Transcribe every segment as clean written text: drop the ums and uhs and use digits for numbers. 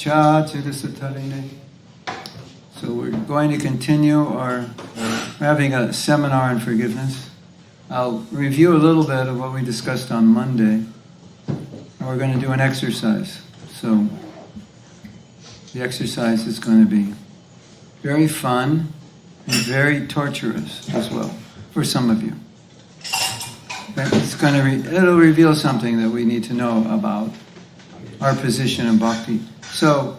So we're going to continue we're having a seminar on forgiveness. I'll review a little bit of what we discussed on Monday, and we're going to do an exercise. So the exercise is going to be very fun and very torturous as well for some of you. It'll reveal something that we need to know about our position in bhakti. So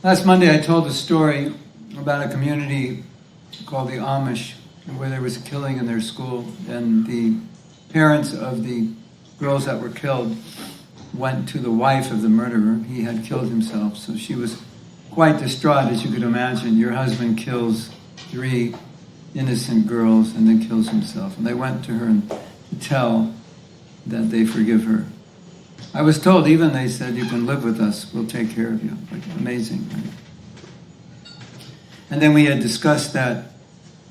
last Monday I told a story about a community called the Amish, where there was a killing in their school, and the parents of the girls that were killed went to the wife of the murderer. He had killed himself, so she was quite distraught, as you could imagine. Your husband kills 3 innocent girls and then kills himself. And they went to her to tell that they forgive her. I was told, even they said, you can live with us, we'll take care of you. Like, amazing, right? And then we had discussed that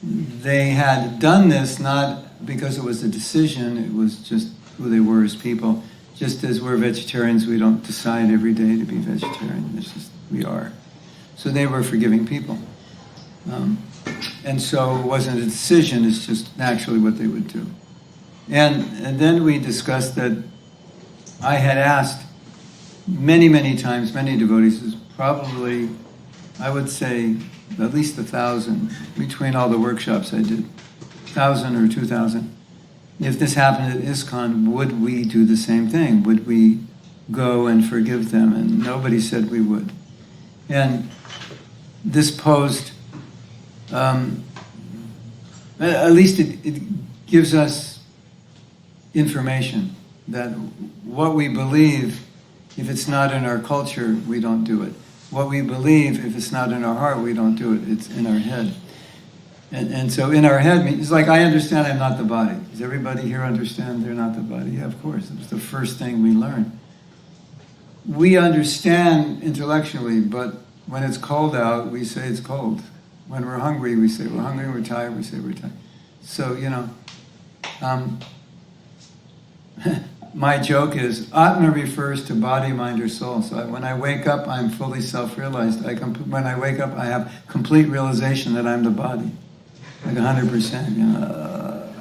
they had done this not because it was a decision, it was just who they were as people. Just as we're vegetarians, we don't decide every day to be vegetarian. It's just, we are. So they were forgiving people. And so it wasn't a decision, it's just naturally what they would do. And then we discussed that I had asked many, many times, many devotees, probably, I would say, at least 1,000, between all the workshops I did, 1,000 or 2,000. If this happened at ISKCON, would we do the same thing? Would we go and forgive them? And nobody said we would. And this posed, at least it gives us information that what we believe, if it's not in our culture, we don't do it. What we believe, if it's not in our heart, we don't do it. It's in our head. And so in our head, it's like, I understand I'm not the body. Does everybody here understand they're not the body? Yeah, of course. It was the first thing we learned. We understand intellectually, but when it's cold out, we say it's cold. When we're hungry, we say we're hungry. We're tired, we say we're tired. So, my joke is, Atma refers to body, mind, or soul. So when I wake up, I'm fully self-realized. When I wake up, I have complete realization that I'm the body. Like 100%,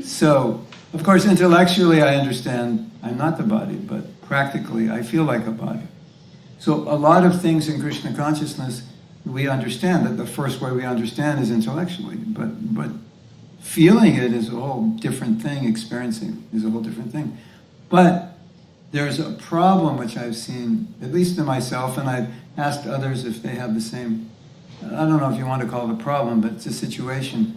So, of course, intellectually I understand I'm not the body, but practically I feel like a body. So a lot of things in Krishna consciousness, we understand that the first way we understand is intellectually, but feeling it is a whole different thing, experiencing is a whole different thing. But there's a problem which I've seen, at least in myself, and I've asked others if they have the same, I don't know if you want to call it a problem, but it's a situation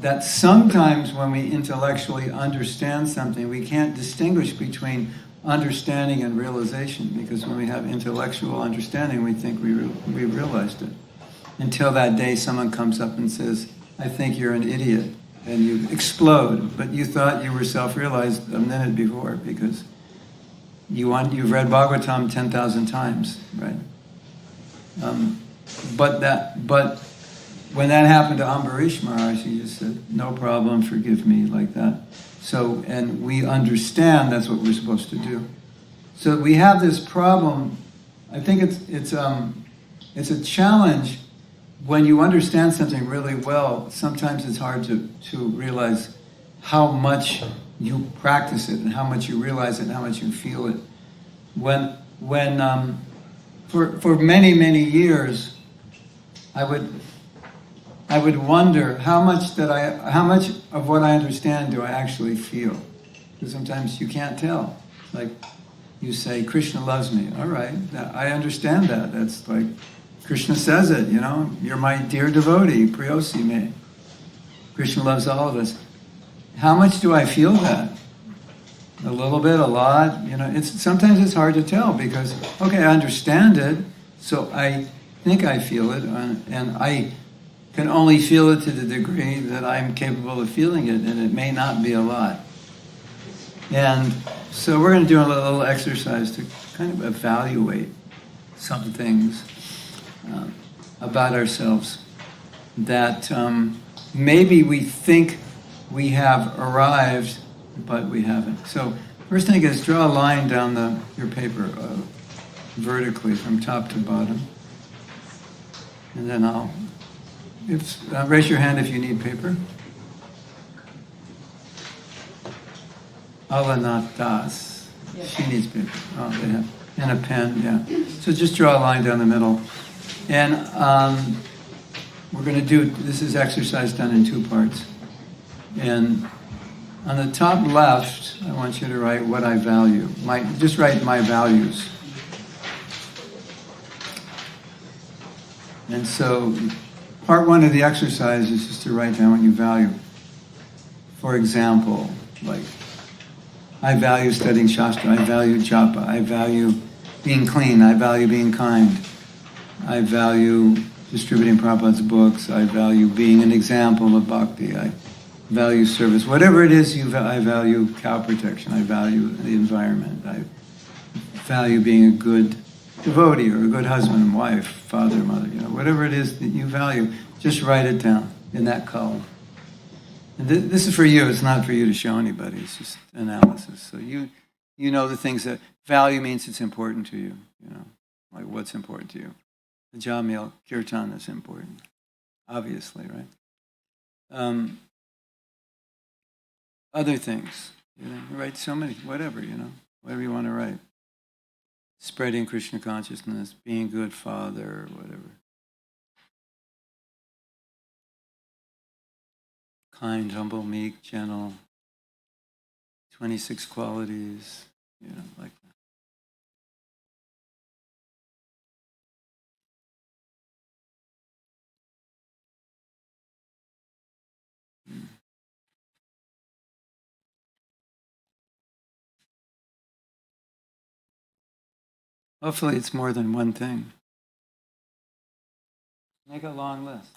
that sometimes when we intellectually understand something, we can't distinguish between understanding and realization, because when we have intellectual understanding, we think we realized it. Until that day someone comes up and says, I think you're an idiot, and you explode, but you thought you were self-realized a minute before, because you've read Bhagavatam 10,000 times, right? But when that happened to Ambarish Maharaj, he just said, no problem, forgive me, like that. So, and we understand that's what we're supposed to do. So we have this problem. I think it's a challenge when you understand something really well. Sometimes it's hard to realize how much you practice it and how much you realize it and how much you feel it. For many years, I would wonder how much of what I understand do I actually feel? Because sometimes you can't tell. Like you say, Krishna loves me. All right, I understand that. That's like, Krishna says it, you're my dear devotee, Priyosi me. Krishna loves all of us. How much do I feel that? A little bit, a lot, sometimes it's hard to tell because, okay, I understand it, so I think I feel it, and I can only feel it to the degree that I'm capable of feeling it, and it may not be a lot. And so we're going to do a little exercise to kind of evaluate some things about ourselves that maybe we think we have arrived, but we haven't. So First thing is draw a line down your paper vertically from top to bottom. And then raise your hand if you need paper. Alanat Das. She needs paper. Oh, they have. And a pen, yeah. So just draw a line down the middle. And we're going to do, this is exercise done in 2 parts. And on the top left, I want you to write what I value. Just write my values. And so part 1 of the exercise is just to write down what you value. For example, like, I value studying Shastra, I value japa, I value being clean, I value being kind, I value distributing Prabhupada's books, I value being an example of bhakti, I value service. Whatever it is, I value cow protection, I value the environment, I value being a good devotee or a good husband and wife, father, mother, whatever it is that you value, just write it down in that column. And this is for you, it's not for you to show anybody, it's just analysis. So you know the things that value means it's important to you, like what's important to you. The Jamil, Kirtan is important, obviously, right? Other things, you write so many, whatever you want to write. Spreading Krishna consciousness, being a good father, whatever. Kind, humble, meek, gentle. 26 qualities, like that. Hopefully it's more than one thing. Make a long list.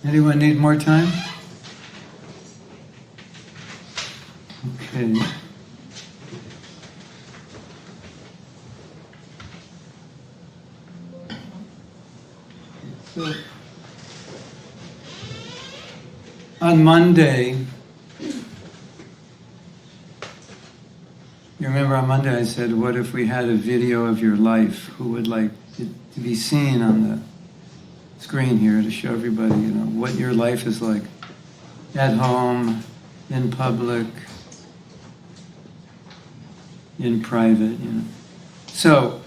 Anyone need more time? Okay. So, on Monday, you remember on Monday I said, what if we had a video of your life? Who would like it to be seen on the screen here to show everybody, what your life is like at home, in public, in private, So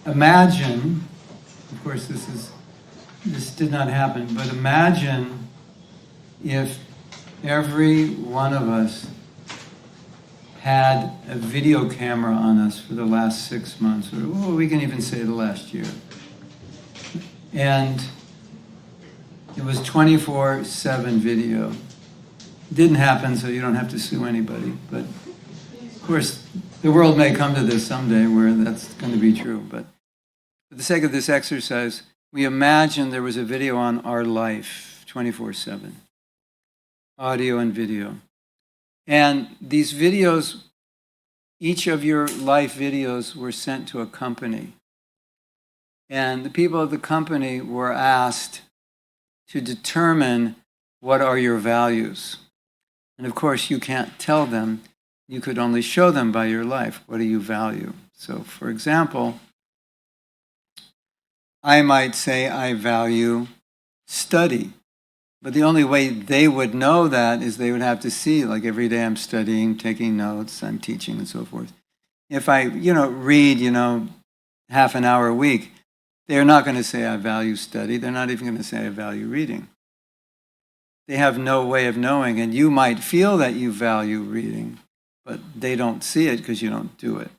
imagine, of course this did not happen, but imagine if every one of us had a video camera on us for the last 6 months, or we can even say the last year. And it was 24/7 video. It didn't happen, so you don't have to sue anybody. But of course, the world may come to this someday where that's going to be true. But for the sake of this exercise, we imagine there was a video on our life 24/7, audio and video. And these videos, each of your life videos were sent to a company. And the people of the company were asked to determine what are your values. And of course, you can't tell them. You could only show them by your life. What do you value? So, for example, I might say I value study. But the only way they would know that is they would have to see, like every day I'm studying, taking notes, I'm teaching and so forth. If I, read, half an hour a week, they're not going to say I value study. They're not even going to say I value reading. They have no way of knowing, and you might feel that you value reading, but they don't see it because you don't do it.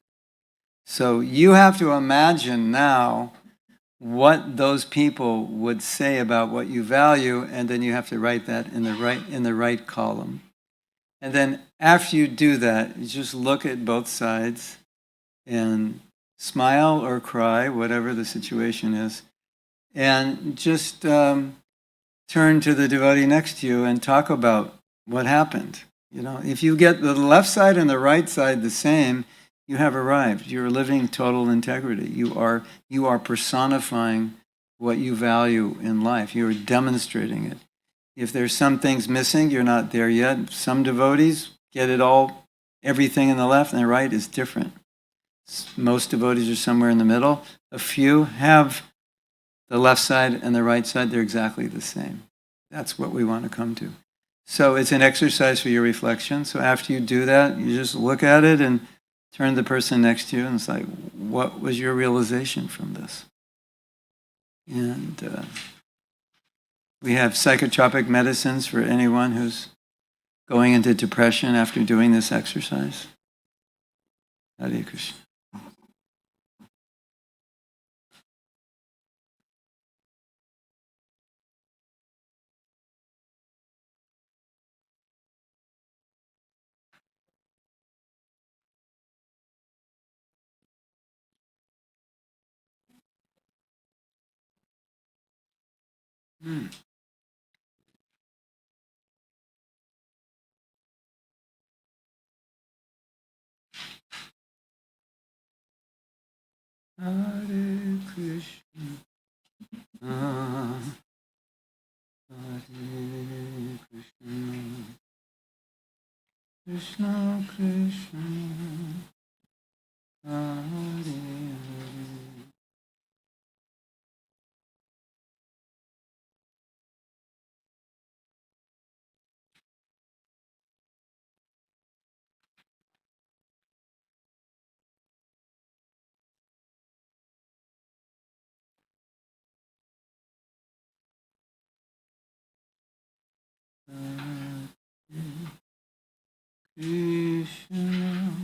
So you have to imagine now what those people would say about what you value, and then you have to write that in the right column. And then after you do that, you just look at both sides and smile or cry, whatever the situation is, and just turn to the devotee next to you and talk about what happened. If you get the left side and the right side the same, you have arrived. You're living total integrity. You are personifying what you value in life. You're demonstrating it. If there's some things missing, you're not there yet. Some devotees get it all, everything in the left and the right is different. Most devotees are somewhere in the middle. A few have the left side and the right side. They're exactly the same. That's what we want to come to. So it's an exercise for your reflection. So after you do that, you just look at it and turn to the person next to you and it's like, what was your realization from this? And we have psychotropic medicines for anyone who's going into depression after doing this exercise. Hare Krishna. Hare Krishna. Hare Krishna. Krishna Krishna. Hare Hare. Krishna.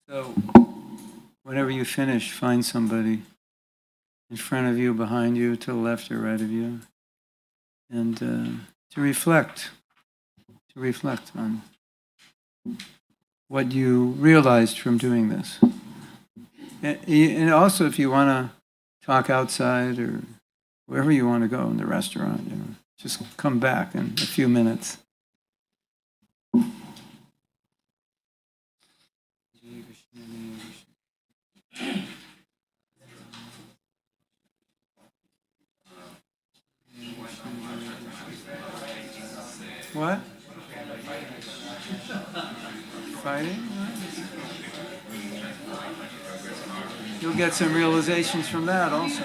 So, whenever you finish, find somebody in front of you, behind you, to the left or right of you, and to reflect on what you realized from doing this. And also, if you want to talk outside or wherever you want to go in the restaurant, just come back in a few minutes. What? Fighting? You'll get some realizations from that also.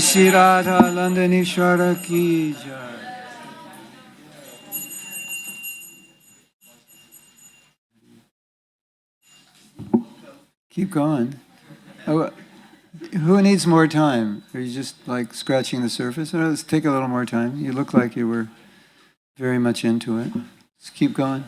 Shri Radha Landanishwara ki jai. Keep going. Oh, who needs more time? Are you just like scratching the surface? No, let's take a little more time. You look like you were very much into it. Let's keep going.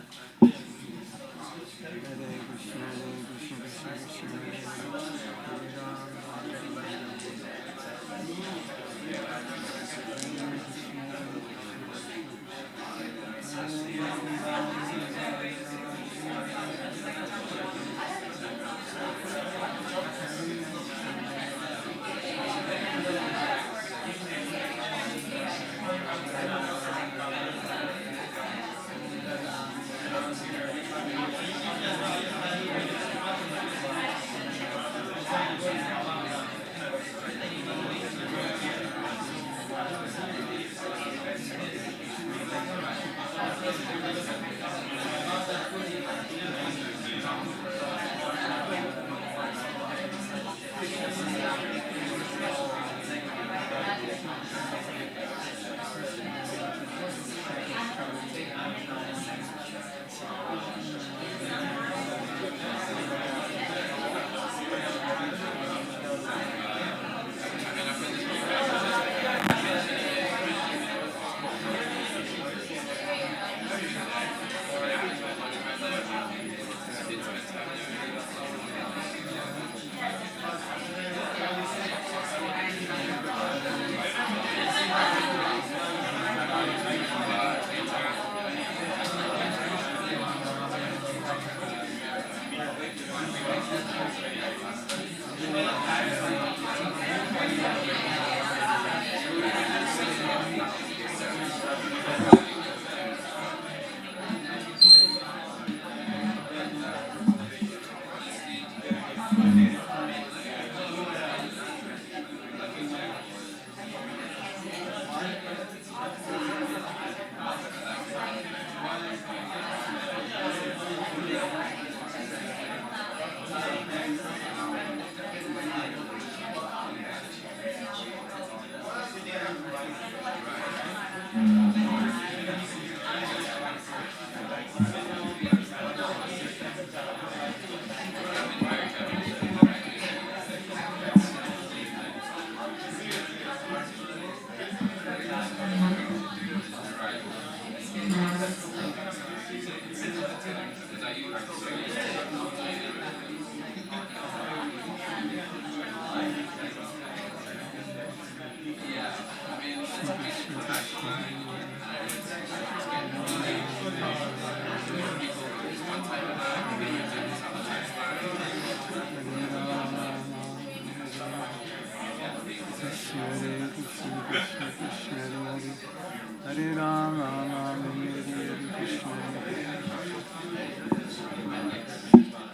Hare Ram, Ram Ram, Hare Krishna,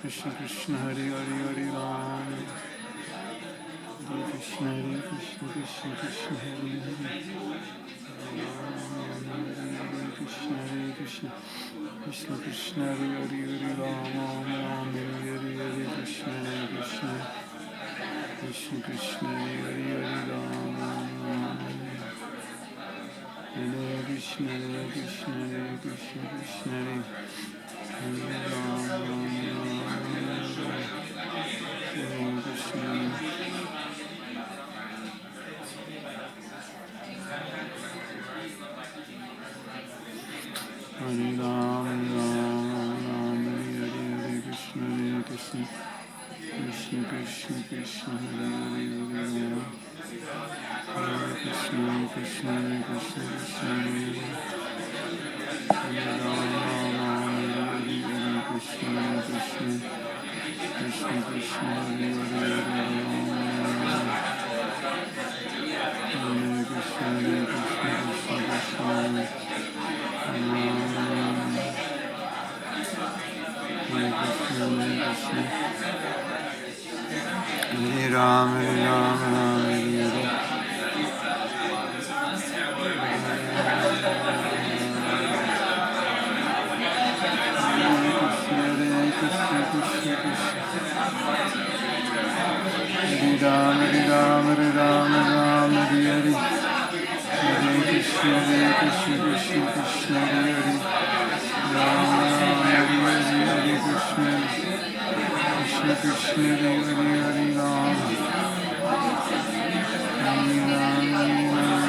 Krishna Krishna, Hare Hare, Hare Ram, Hare Krishna, Krishna Krishna, Hare Hare, Hare Krishna, Krishna Krishna, Hare Hare, Hare Ram, Ram Hare Hare, Krishna Krishna, Krishna Krishna, Hare Hare, Ram Ram. Hare Krishna, Hare Krishna, Hare Krishna, Krishna Hare Hare, Ram Ram, Hare Krishna. Hare Ram, Hare Ram, Hare Hare, Krishna, Hare Krishna, Krishna Krishna, Krishna Hare Hare, Hare Krishna, Hare Krishna, Hare Krishna, Krishna Hare Hare, Hare Ram, Ram, Hare Hare, Krishna, Hare Krishna, Krishna Krishna, Hare Hare, Hare Ram, Hare Krishna, Hare Krishna, Krishna Krishna, Hare Ram, Hare Krishna, Hare Krishna, Hare Ram, Hare Ram, Ram, Hare Hare. Hare Ram, Hare Ram, Hare Ram, Ram, Hare Hare. Hare Krishna, Krishna Krishna, Hare Hare. Ram, Ram, Hare Hare, Hare Krishna. Krishna Krishna, Hare Hare, Hare Ram. Hare Ram, Hare Ram.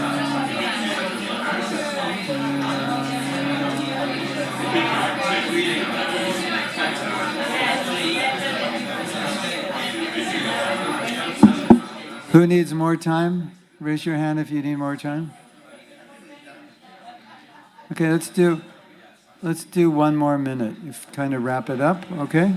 Who needs more time? Raise your hand if you need more time. Okay, let's do 1 more minute. If kind of wrap it up, okay?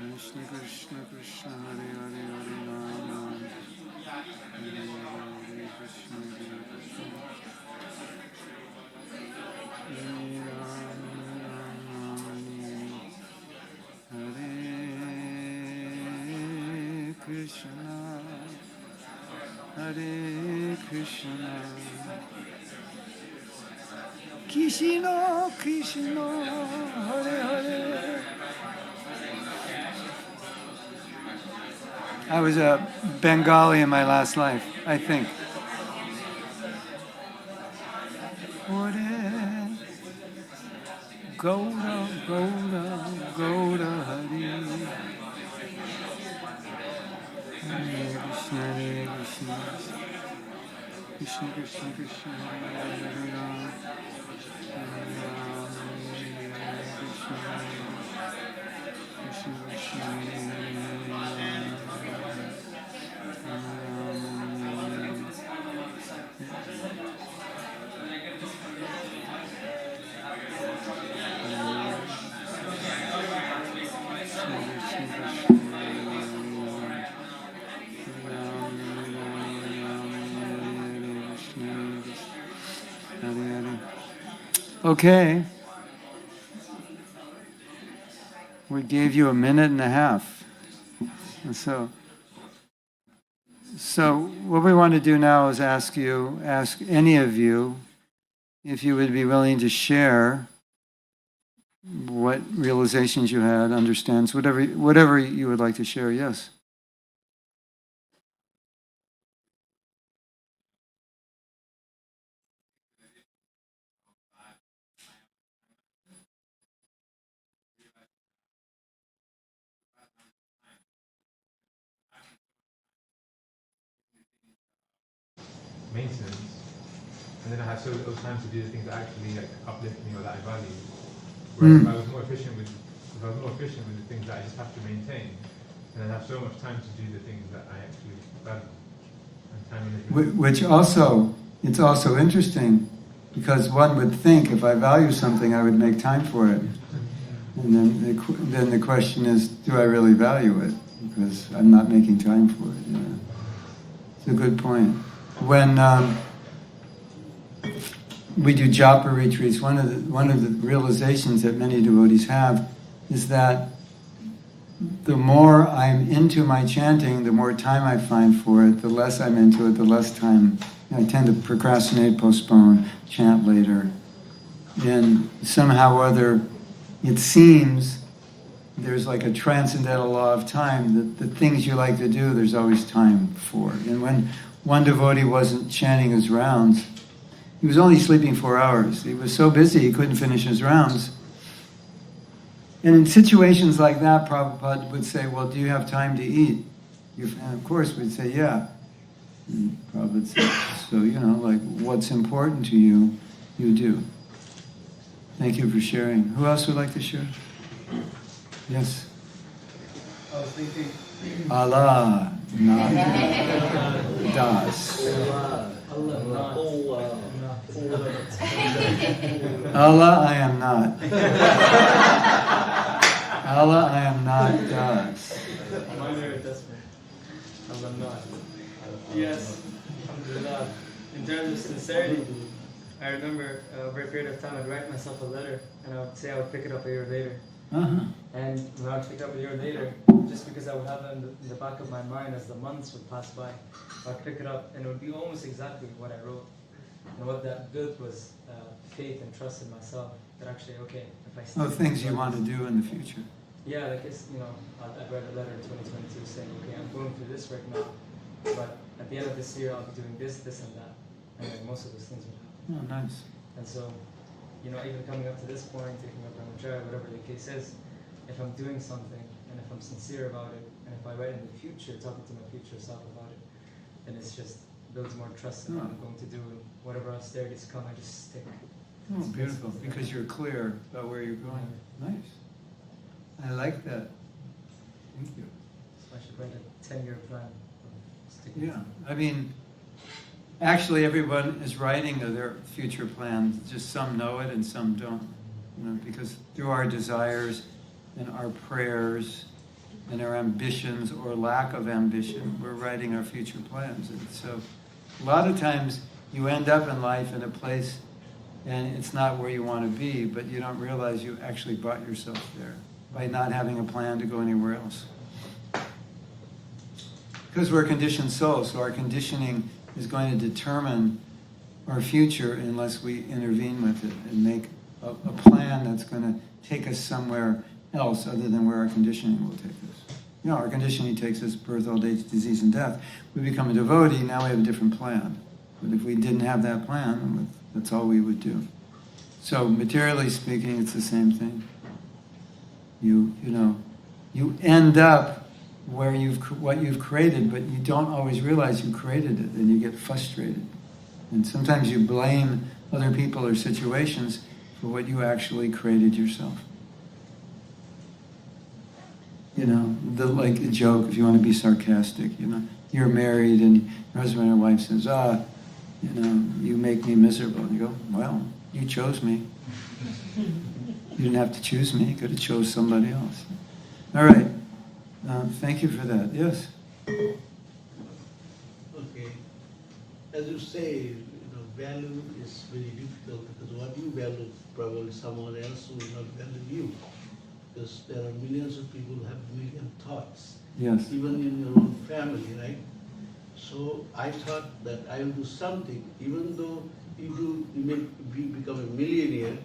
Krishna Krishna Krishna Hare Hare, Hare Ram, Ram Hare Hare, Krishna Krishna. Hare Ram, Hare Krishna, Hare Krishna, Krishna Krishna, Hare Hare. I was a Bengali in my last life, I think. Hare Gaura, Gaura, Gaura Hare. Hare Krishna, Hare Krishna, Krishna Krishna, Krishna Hare Hare, Ram, Hare Ram, Hare Hare, Krishna Hare Krishna, Krishna Hare Hare, Ram, Okay. We gave you 1.5 minutes. And so what we want to do now is ask any of you if you would be willing to share what realizations you had, understands, whatever you would like to share, yes. Maintenance, and then I have so little time to do the things that actually like uplift me or that I value. Whereas if I was more efficient with the things that I just have to maintain, then I'd have so much time to do the things that I actually value. And time management. Which also, it's also interesting, because one would think if I value something, I would make time for it. And then the question is, do I really value it? Because I'm not making time for it. Yeah. It's a good point. When we do japa retreats, one of the realizations that many devotees have is that the more I'm into my chanting, the more time I find for it. The less I'm into it, the less time I tend to procrastinate, postpone, chant later. And somehow or other, it seems there's like a transcendental law of time that the things you like to do, there's always time for. And when one devotee wasn't chanting his rounds, he was only sleeping 4 hours. He was so busy he couldn't finish his rounds. And in situations like that, Prabhupada would say, well, do you have time to eat? And of course we'd say, yeah. And Prabhupada said, so, like what's important to you, you do. Thank you for sharing. Who else would like to share? Yes. I was thinking. Allah, not Das. Allah, I am not. Allah, I am not Das. I'm not. Yes, alhamdulillah. In terms of sincerity, I remember over a period of time I'd write myself a letter and I would say I would pick it up a year later. Uh-huh. And when I would pick it up a year later, just because I would have it in the back of my mind as the months would pass by, I'd pick it up and it would be almost exactly what I wrote. And what that built was faith and trust in myself. That actually, okay, if I stick Things you want to do in the future. Yeah, like it's, I'd write a letter in 2022 saying, okay, I'm going through this right now, but at the end of this year I'll be doing this, this, and that. And then most of those things would happen. Oh, nice. And so, even coming up to this point, taking up brahmacharya, whatever the case is, if I'm doing something and if I'm sincere about it, and if I write in the future, talking to my future self about it, then it's just builds more trust in what I'm going to do, and whatever austerities come, I just stick. Oh, beautiful. Because you're clear about where you're going. Nice. I like that. Thank you. So I should write a 10-year plan. Yeah. I mean, actually everyone is writing their future plans. Just some know it and some don't. Because through our desires and our prayers and our ambitions or lack of ambition, we're writing our future plans. And so a lot of times you end up in life in a place and it's not where you want to be, but you don't realize you actually brought yourself there by not having a plan to go anywhere else. Because we're conditioned souls, so our conditioning is going to determine our future unless we intervene with it and make a plan that's going to take us somewhere else other than where our conditioning will take us. Our conditioning takes us birth, old age, disease, and death. We become a devotee, now we have a different plan. But if we didn't have that plan, that's all we would do. So materially speaking, it's the same thing. You end up where what you've created, but you don't always realize you created it, and you get frustrated. And sometimes you blame other people or situations for what you actually created yourself. Like a joke, if you want to be sarcastic, you're married and your husband or wife says, you make me miserable. And you go, well, you chose me. You didn't have to choose me. You could have chose somebody else. All right. Thank you for that. Yes? Okay. As you say, value is very difficult because what you value probably someone else will not value you. Because there are millions of people who have million thoughts. Yes. Even in your own family, right? So I thought that I will do something, even though you may become a millionaire,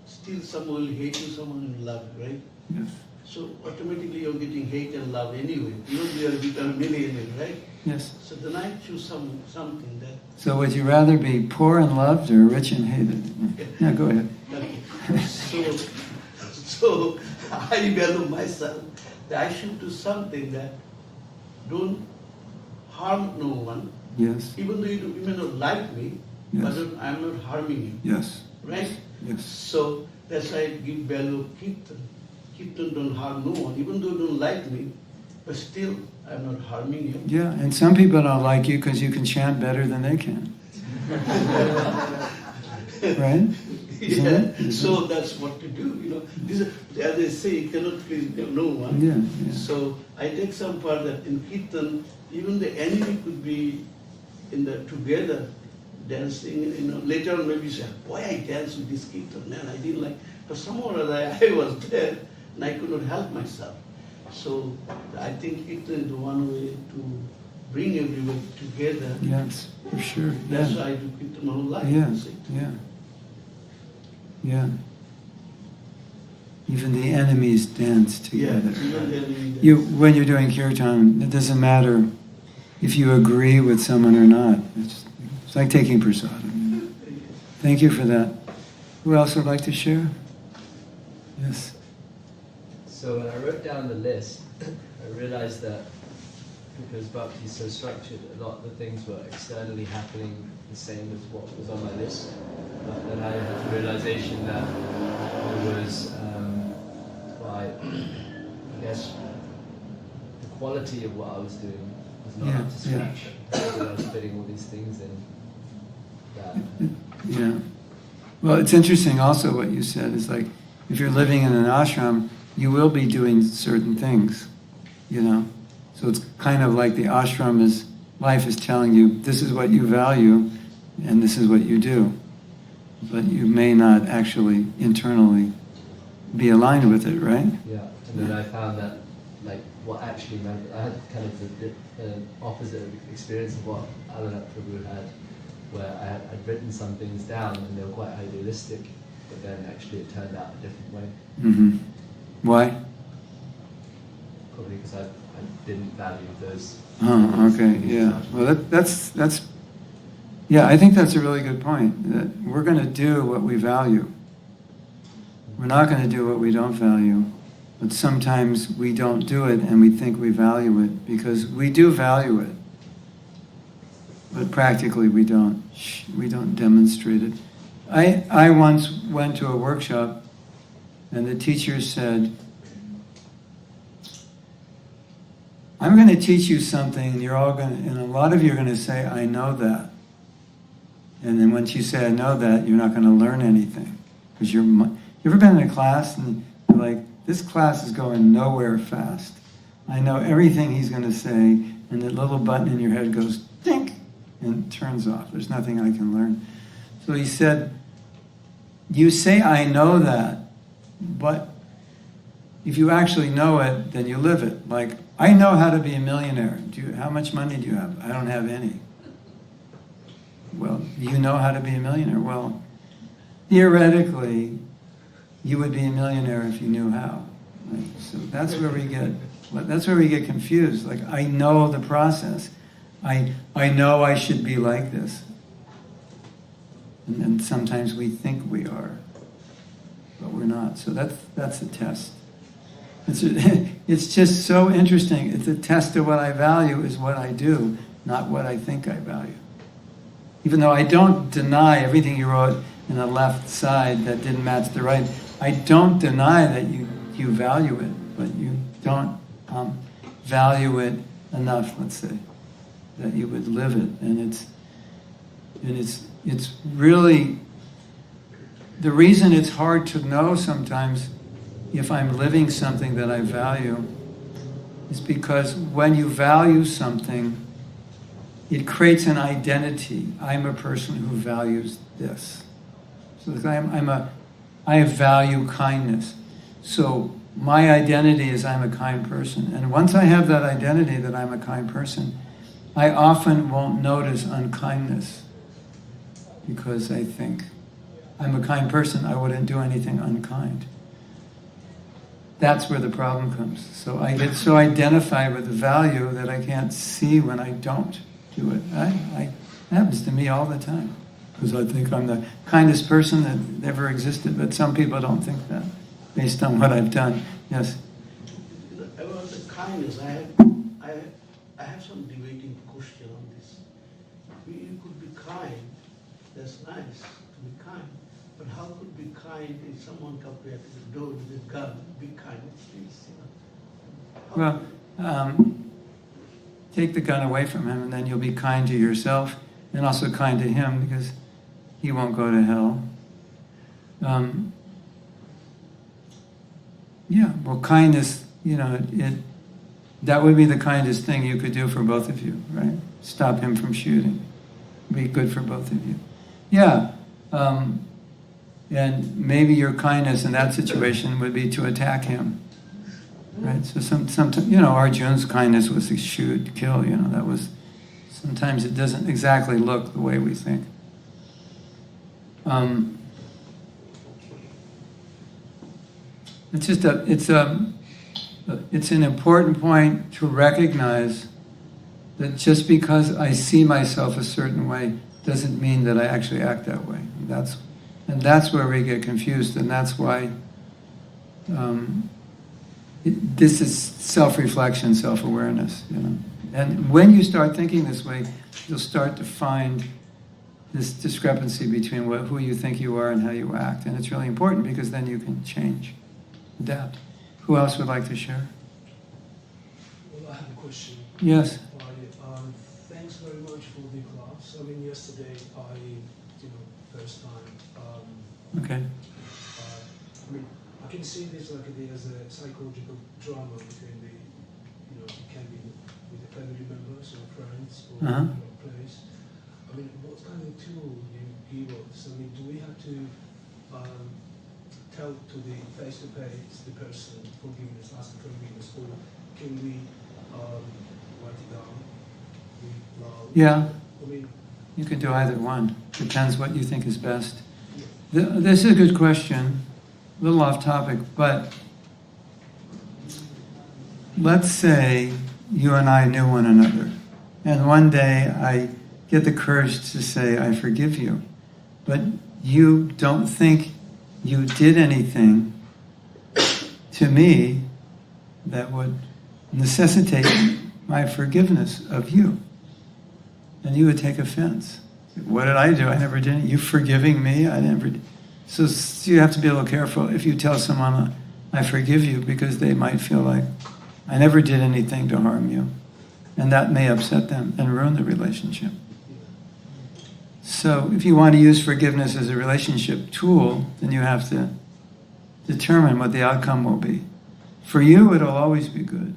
still someone will hate you, someone will love you, right? Yes. So automatically you're getting hate and love anyway, even though you have become a millionaire, right? Yes. So then I choose something that... So would you rather be poor and loved or rich and hated? Yeah, go ahead. So I value myself that I should do something that don't harm no one. Yes. Even though you may not like me, Yes. but I'm not harming you. Yes. Right? Yes. So that's why I give value of Kirtan. Kirtan don't harm no one. Even though you don't like me, but still I'm not harming you. Yeah, and some people don't like you because you can chant better than they can. Right? Yeah. So that's what to do, This is, as they say, you cannot please no one. Yeah. So I take some part that in Kirtan, even the enemy could be together dancing. Later on maybe say, boy, I danced with this Kirtan, man, I didn't like. But somehow or other I was there and I could not help myself. So I think Kirtan is the one way to bring everyone together. Yes, for sure. That's Yeah. why I do Kirtan my whole life. Yeah. you see. Yeah. Yeah. Even the enemies dance together. Even the enemy When you're doing kirtan, it doesn't matter if you agree with someone or not. It's like taking prasadam. Thank you for that. Who else would like to share? Yes. So when I wrote down the list, I realized that because Bhakti is so structured, a lot of the things were externally happening the same as what was on my list. But then I had the realization that it was, I guess, the quality of what I was doing was not up to scratch. So I was fitting all these things in. Yeah. Well, it's interesting also what you said is like, if you're living in an ashram, you will be doing certain things, you know. So it's kind of like the ashram is, life is telling you, this is what you value, and this is what you do. But you may not actually internally be aligned with it, right? Yeah, and then I found that, like, what actually meant, I had kind of the opposite experience of what Alana Prabhu had, where I'd written some things down and they were quite idealistic, but then actually it turned out a different way. Mm-hmm. Why? Probably because I didn't value those. Oh, okay, yeah. Well, that's yeah, I think that's a really good point, that we're going to do what we value. We're not going to do what we don't value. But sometimes we don't do it and we think we value it, because we do value it. But practically we don't demonstrate it. I once went to a workshop and the teacher said, I'm going to teach you something and and a lot of you are going to say, I know that. And then once you say, I know that, you're not going to learn anything. Because you ever been in a class and you're like, this class is going nowhere fast. I know everything he's going to say, and that little button in your head goes, dink, and turns off. There's nothing I can learn. So he said, you say, I know that, but if you actually know it, then you live it. Like, I know how to be a millionaire. How much money do you have? I don't have any. Well, you know how to be a millionaire. Well, theoretically, you would be a millionaire if you knew how. Right? So that's where we get confused. Like, I know the process. I know I should be like this. And sometimes we think we are, but we're not. So that's a test. It's just so interesting. It's a test of what I value is what I do, not what I think I value. Even though I don't deny everything you wrote in the left side that didn't match the right, I don't deny that you value it, but you don't value it enough, let's say, that you would live it. And it's really, the reason it's hard to know sometimes if I'm living something that I value is because when you value something, it creates an identity. I'm a person who values this. So I value kindness. So my identity is I'm a kind person. And once I have that identity that I'm a kind person, I often won't notice unkindness because I think I'm a kind person, I wouldn't do anything unkind. That's where the problem comes. So I get so identified with the value that I can't see when I don't do it. It happens to me all the time because I think I'm the kindest person that ever existed, but some people don't think that based on what I've done. Yes? About the kindness, I have some debating question on this. You could be kind, that's nice to be kind, but how could be kind if someone comes to the door with a gun? Be kind, please. You know? Well, take the gun away from him and then you'll be kind to yourself and also kind to him because he won't go to hell. Yeah, well, kindness, that would be the kindest thing you could do for both of you, right? Stop him from shooting. Be good for both of you. Yeah, and maybe your kindness in that situation would be to attack him, right? So sometimes, Arjuna's kindness was to shoot, kill, that was, sometimes it doesn't exactly look the way we think. It's an important point to recognize that just because I see myself a certain way doesn't mean that I actually act that way. And that's where we get confused, and that's why This is self-reflection, self-awareness, you know. And when you start thinking this way, you'll start to find this discrepancy between who you think you are and how you act. And it's really important because then you can change, adapt. Who else would like to share? Well, I have a question. Yes. Thanks very much for the class. I mean, yesterday first time. Okay. I mean, I can see this like there's a psychological drama between it can be with the family members or friends or place. I mean, what kind of tool you give us? I mean, do we have to tell to the face-to-face the person forgiveness, ask for forgiveness, or can we write it down with love? Yeah, I mean, you can do either one. Depends what you think is best. This is a good question. A little off topic, but let's say you and I knew one another, and one day I get the courage to say, I forgive you, but you don't think you did anything to me that would necessitate my forgiveness of you. And you would take offense. What did I do? I never did it. You forgiving me? I never did. So you have to be a little careful if you tell someone, I forgive you, because they might feel like, I never did anything to harm you. And that may upset them and ruin the relationship. So if you want to use forgiveness as a relationship tool, then you have to determine what the outcome will be. For you, it'll always be good.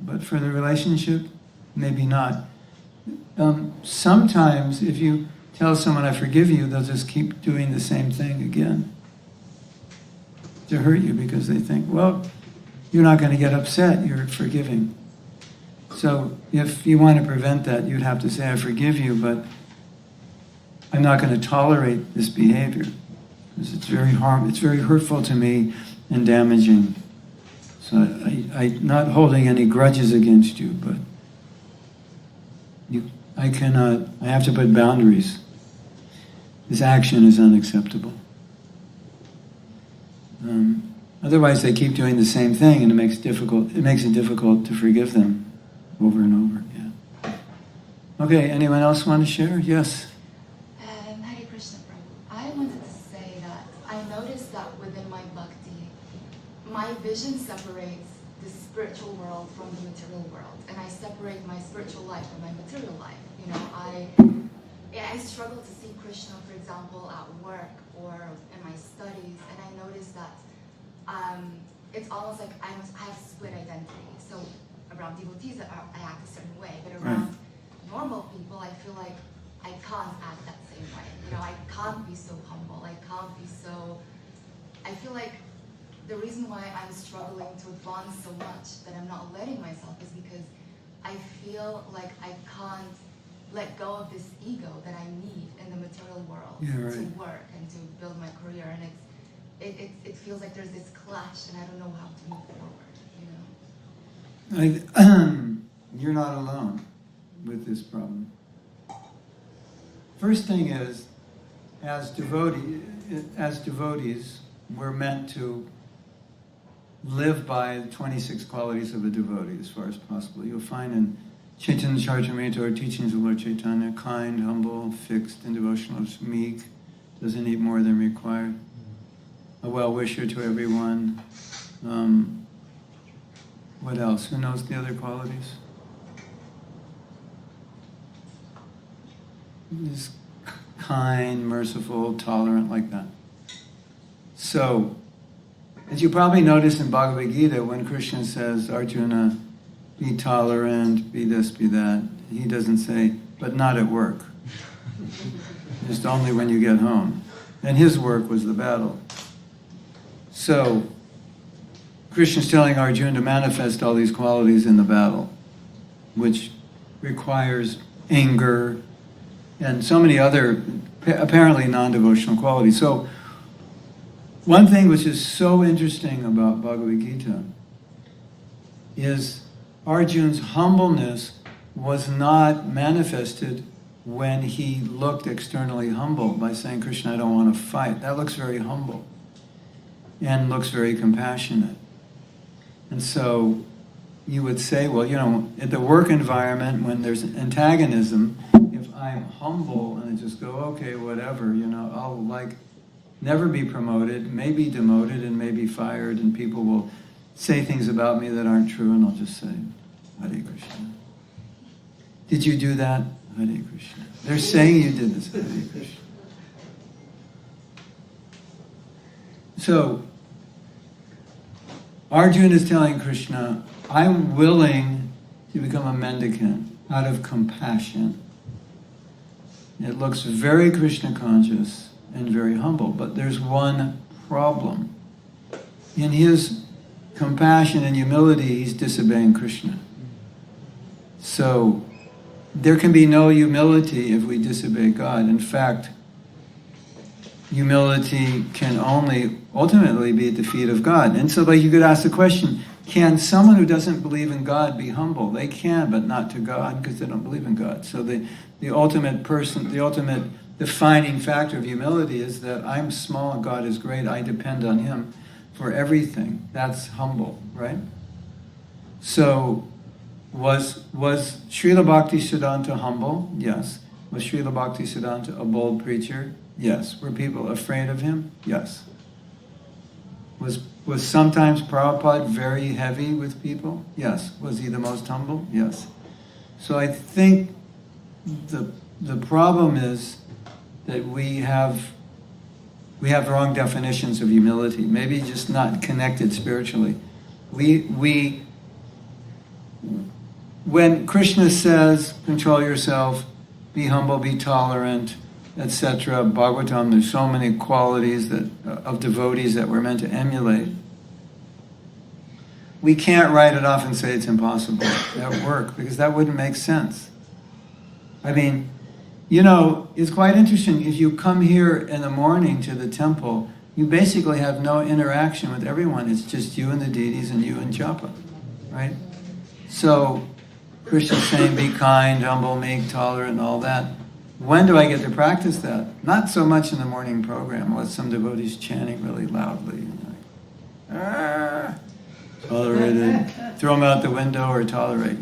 But for the relationship, maybe not. Sometimes if you tell someone, I forgive you, they'll just keep doing the same thing again to hurt you because they think, well, you're not going to get upset, you're forgiving. So if you want to prevent that, you'd have to say, I forgive you, but I'm not going to tolerate this behavior because it's very hurtful to me and damaging. So I'm not holding any grudges against you, but I have to put boundaries. This action is unacceptable. Otherwise, they keep doing the same thing, and it makes it difficult to forgive them over and over. Yeah. Okay. Anyone else want to share? Yes. Hare Krishna Prabhu. I wanted to say that I noticed that within my bhakti, my vision separates the spiritual world from the material world, and I separate my spiritual life from my material life. I struggle to see Krishna, for example, at work or in my studies, and I noticed that it's almost like I have split identity. So around devotees, I act a certain way, but around normal people, I feel like I can't act that same way. I can't be so humble. I feel like the reason why I'm struggling to advance so much that I'm not letting myself is because I feel like I can't let go of this ego that I need in the material world to work and to build my career, and it feels like there's this clash, and I don't know how to move forward. You're not alone with this problem. First thing is, as devotees, we're meant to live by the 26 qualities of a devotee as far as possible. You'll find in Chaitanya Charitamrita, or teachings of Lord Chaitanya, kind, humble, fixed, and devotional, meek, doesn't eat more than required, a well-wisher to everyone. What else? Who knows the other qualities? Just kind, merciful, tolerant, like that. So, as you probably notice in Bhagavad Gita, when Krishna says, Arjuna, be tolerant, be this, be that, he doesn't say, but not at work. Just only when you get home. And his work was the battle. So, Krishna's telling Arjuna to manifest all these qualities in the battle, which requires anger and so many other apparently non-devotional qualities. So, one thing which is so interesting about Bhagavad Gita is Arjuna's humbleness was not manifested when he looked externally humble by saying, Krishna, I don't want to fight. That looks very humble and looks very compassionate. And so you would say, well, at the work environment, when there's antagonism, if I'm humble and I just go, okay, whatever, I'll never be promoted, maybe demoted, and maybe fired, and people will say things about me that aren't true, and I'll just say, Hare Krishna. Did you do that? Hare Krishna. They're saying you did this. Hare Krishna. So, Arjuna is telling Krishna, I'm willing to become a mendicant out of compassion. It looks very Krishna conscious and very humble, but there's one problem. In his compassion and humility, he's disobeying Krishna. So there can be no humility if we disobey God. In fact, humility can only ultimately be at the feet of God. And so you could ask the question, can someone who doesn't believe in God be humble? They can, but not to God, because they don't believe in God. So the ultimate defining factor of humility is that I'm small and God is great. I depend on Him for everything. That's humble, right? So was Srila Bhaktisiddhanta humble? Yes. Was Srila Bhaktisiddhanta a bold preacher? Yes. Were people afraid of him? Yes. Was sometimes Prabhupada very heavy with people? Yes. Was he the most humble? Yes. So I think the problem is that we have wrong definitions of humility. Maybe just not connected spiritually. When Krishna says, control yourself, be humble, be tolerant, etc., Bhagavatam, there's so many qualities of devotees that we're meant to emulate. We can't write it off and say it's impossible at work, because that wouldn't make sense. I mean, it's quite interesting. If you come here in the morning to the temple, you basically have no interaction with everyone. It's just you and the deities and you and Japa, right? So Krishna's saying, be kind, humble, meek, tolerant, and all that. When do I get to practice that? Not so much in the morning program with some devotees chanting really loudly. Tolerated. Throw them out the window or tolerate,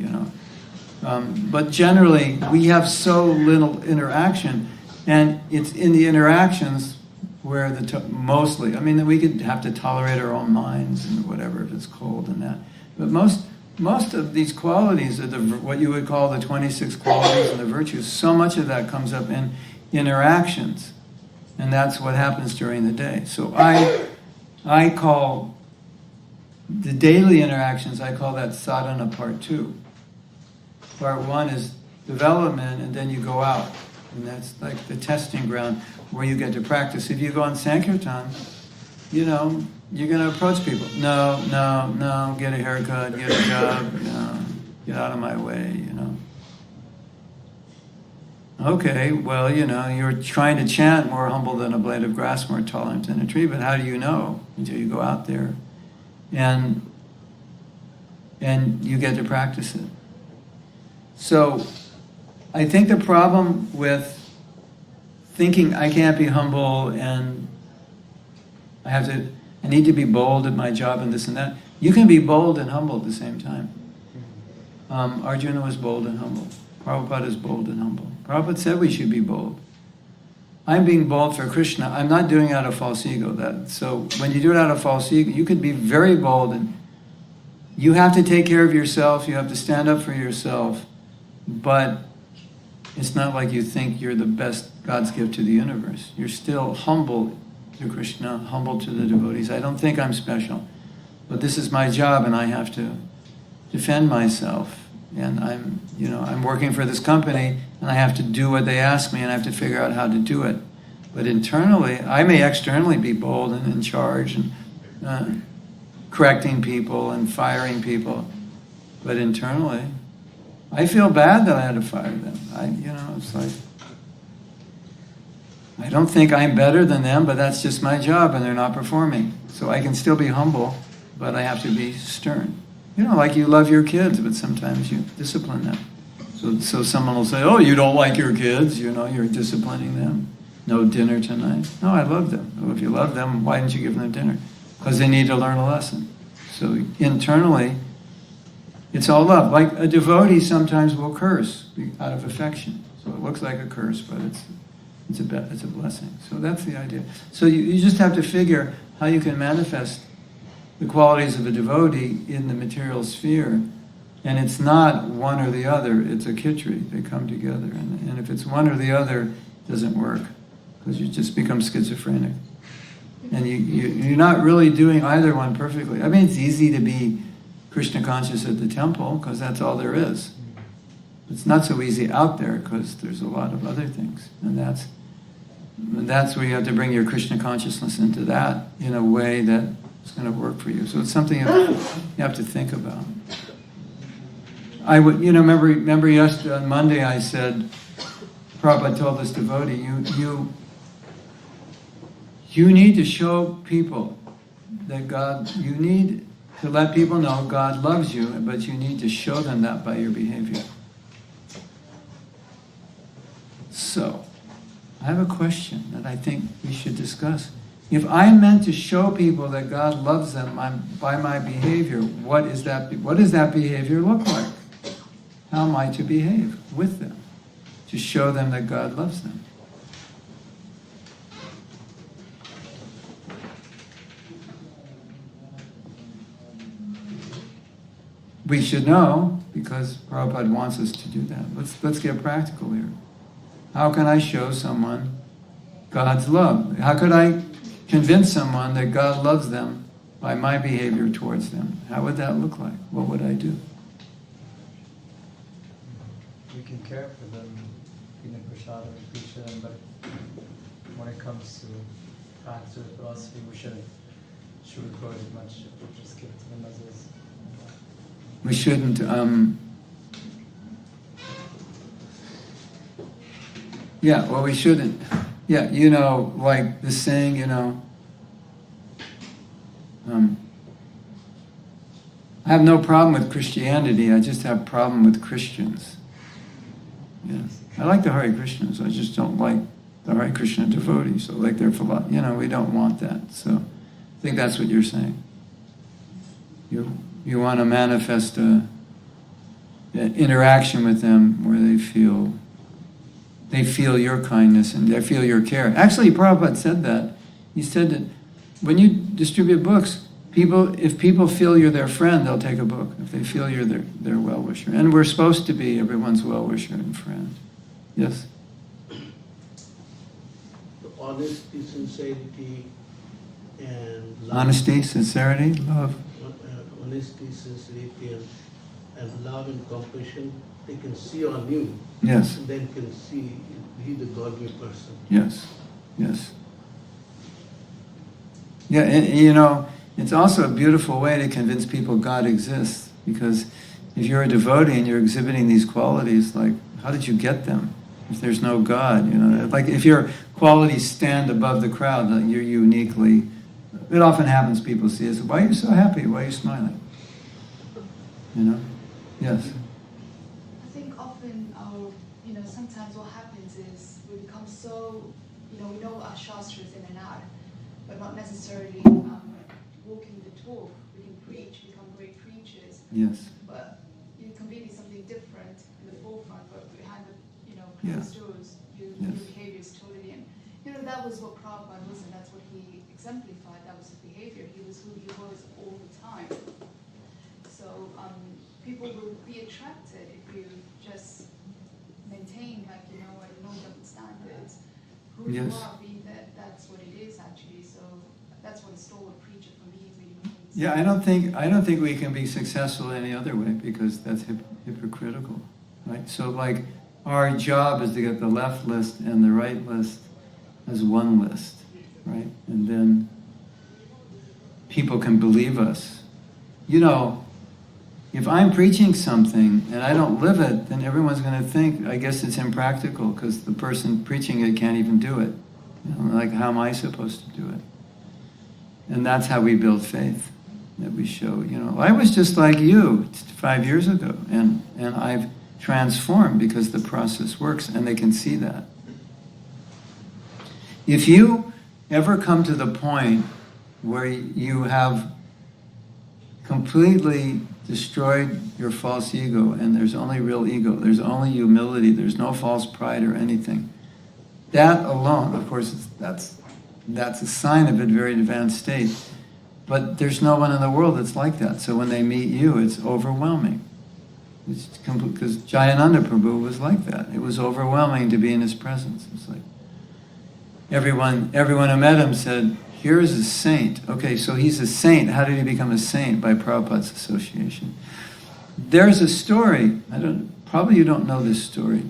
But generally, we have so little interaction, and it's in the interactions where mostly, we could have to tolerate our own minds and whatever if it's cold and that. But most of these qualities are what you would call the 26 qualities and the virtues. So much of that comes up in interactions, and that's what happens during the day. So I call the daily interactions, I call that sadhana part 2. Part 1 is development, and then you go out. And that's like the testing ground where you get to practice. If you go on Sankirtan, you're going to approach people. No, get a haircut, get a job, get out of my way, Okay, well, you're trying to chant more humble than a blade of grass, more tolerant than a tree, but how do you know until you go out there and you get to practice it? So I think the problem with thinking I can't be humble and I need to be bold at my job and this and that. You can be bold and humble at the same time. Arjuna was bold and humble. Prabhupada is bold and humble. Prabhupada said we should be bold. I'm being bold for Krishna. I'm not doing it out of false ego. So when you do it out of false ego, you could be very bold, and you have to take care of yourself. You have to stand up for yourself. But it's not like you think you're the best God's gift to the universe. You're still humble to Krishna, humble to the devotees. I don't think I'm special, but this is my job, and I have to defend myself. And I'm working for this company, and I have to do what they ask me, and I have to figure out how to do it. But internally, I may externally be bold and in charge and correcting people and firing people, but internally, I feel bad that I had to fire them. It's like, I don't think I'm better than them, but that's just my job, and they're not performing. So I can still be humble, but I have to be stern. Like you love your kids, but sometimes you discipline them. So someone will say, oh, you don't like your kids, you're disciplining them. No dinner tonight. No, I love them. Well, if you love them, why didn't you give them dinner? Because they need to learn a lesson. So internally, it's all love. Like a devotee sometimes will curse out of affection. So it looks like a curse, but it's a blessing. So that's the idea. So you just have to figure how you can manifest the qualities of a devotee in the material sphere. And it's not one or the other, it's a kitri. They come together. And if it's one or the other, it doesn't work, because you just become schizophrenic. And you're not really doing either one perfectly. I mean, it's easy to be Krishna conscious at the temple, because that's all there is. It's not so easy out there, because there's a lot of other things. And that's where you have to bring your Krishna consciousness into that in a way that is going to work for you. So it's something you have to think about. I would, remember yesterday, on Monday I said, Prabhupada told this devotee, you need to show people that you need to let people know God loves you, but you need to show them that by your behavior. So, I have a question that I think we should discuss. If I'm meant to show people that God loves them by my behavior, what does that behavior look like? How am I to behave with them to show them that God loves them? We should know, because Prabhupada wants us to do that. Let's get practical here. How can I show someone God's love? How could I convince someone that God loves them by my behavior towards them? How would that look like? What would I do? We can care for them, feeling prashad and preach to them, but when it comes to practice or philosophy, we shouldn't sugarcoat it much. We'll just give it to them as is. We shouldn't. We shouldn't. Yeah, like the saying, I have no problem with Christianity, I just have a problem with Christians. Yeah. I like the Hare Krishnas, I just don't like the Hare Krishna devotees. So like their philosophy, we don't want that. So I think that's what you're saying. You want to manifest an interaction with them where they feel your kindness and they feel your care. Actually, Prabhupada said that. He said that when you distribute books, if people feel you're their friend, they'll take a book. If they feel you're their well-wisher. And we're supposed to be everyone's well-wisher and friend. Yes? The honesty, sincerity, and love. Honesty, sincerity, love. Honesty, sincerity, and love and compassion, they can see on you. Yes. And then can see be the godly person. Yes. Yeah, and, it's also a beautiful way to convince people God exists, because if you're a devotee and you're exhibiting these qualities, like, how did you get them? If there's no God, like if your qualities stand above the crowd, like you're uniquely, it often happens, people see us, why are you so happy? Why are you smiling? Yes. I think often sometimes what happens is we become so, we know our shastras in and out, but not necessarily walking the talk. We can preach, become great preachers. Yes. But you can be something different in the forefront, but behind the, Yeah. closed doors, your behavior is totally that was what Prabhupada was, and that's what he exemplified. That was his behavior. He was who he was all the time. So people will be attracted if you just maintain, a no-double standards. Who you are, being that's what it is actually. So that's what a stalwart preacher for me really means. Yeah, I don't think we can be successful any other way, because that's hypocritical, right? So like our job is to get the left list and the right list as one list, right? And then people can believe us. If I'm preaching something and I don't live it, then everyone's going to think, I guess it's impractical, because the person preaching it can't even do it. Like, how am I supposed to do it? And that's how we build faith, that we show, I was just like you 5 years ago, and I've transformed because the process works, and they can see that. If you ever come to the point where you have completely destroyed your false ego, and there's only real ego. There's only humility. There's no false pride or anything. That alone, of course, that's a sign of a very advanced state. But there's no one in the world that's like that. So when they meet you, it's overwhelming. Because Jayananda Prabhu was like that. It was overwhelming to be in his presence. It's like everyone who met him said, "Here is a saint." Okay, so he's a saint. How did he become a saint? By Prabhupada's association. There's a story. Probably you don't know this story.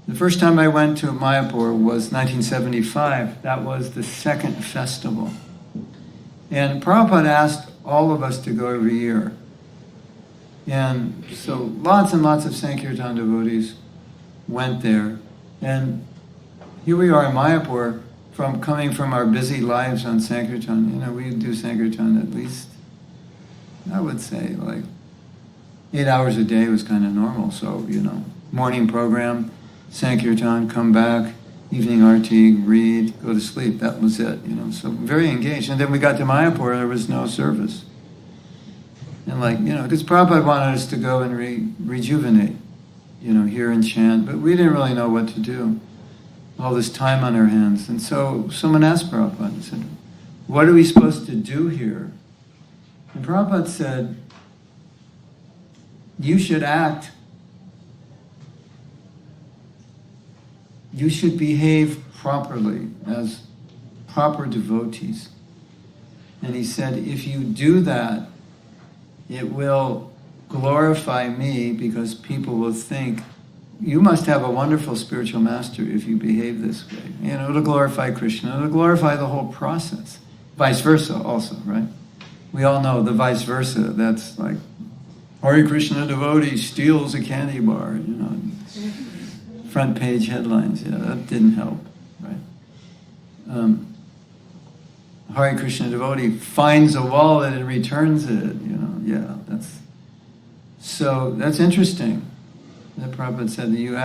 The first time I went to Mayapur was 1975. That was the second festival. And Prabhupada asked all of us to go every year. And so lots and lots of Sankirtan devotees went there. And here we are in Mayapur, coming from our busy lives on Sankirtan. We do Sankirtan at least, I would say, like 8 hours a day was kind of normal. So, morning program, Sankirtan, come back, evening arti, read, go to sleep. That was it, so very engaged. And then we got to Mayapur, there was no service. And because Prabhupada wanted us to go and rejuvenate, hear and chant, but we didn't really know what to do. All this time on our hands. And so someone asked Prabhupada and said, "What are we supposed to do here?" And Prabhupada said, "You should act. You should behave properly as proper devotees." And he said, "If you do that, it will glorify me because people will think, you must have a wonderful spiritual master if you behave this way. It'll glorify Krishna. It'll glorify the whole process. Vice versa also, right? We all know the vice versa. That's like, Hare Krishna devotee steals a candy bar, front page headlines. Yeah, that didn't help, right? Hare Krishna devotee finds a wallet and returns it, yeah, that's interesting. The Prabhupada said that you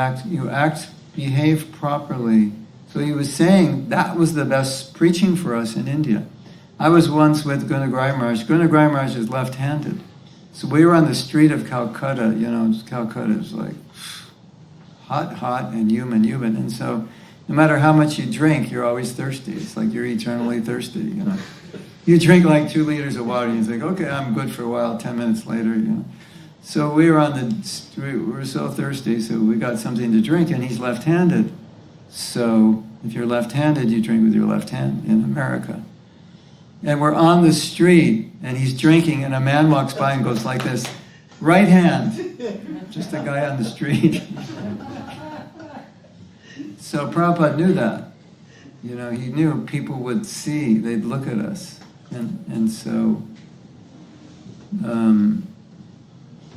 act, behave properly. So he was saying that was the best preaching for us in India. I was once with Gunagrai Maharaj. Gunagrai Maharaj is left-handed. So we were on the street of Calcutta, Calcutta is like hot, and humid. And so no matter how much you drink, you're always thirsty. It's like you're eternally thirsty, You drink like 2 liters of water and you think, okay, I'm good for a while, 10 minutes later, So we were on the street, we were so thirsty, so we got something to drink, and he's left-handed. So if you're left-handed, you drink with your left hand in America. And we're on the street, and he's drinking, and a man walks by and goes like this, right hand, just a guy on the street. So Prabhupada knew that. He knew people would see, they'd look at us. And so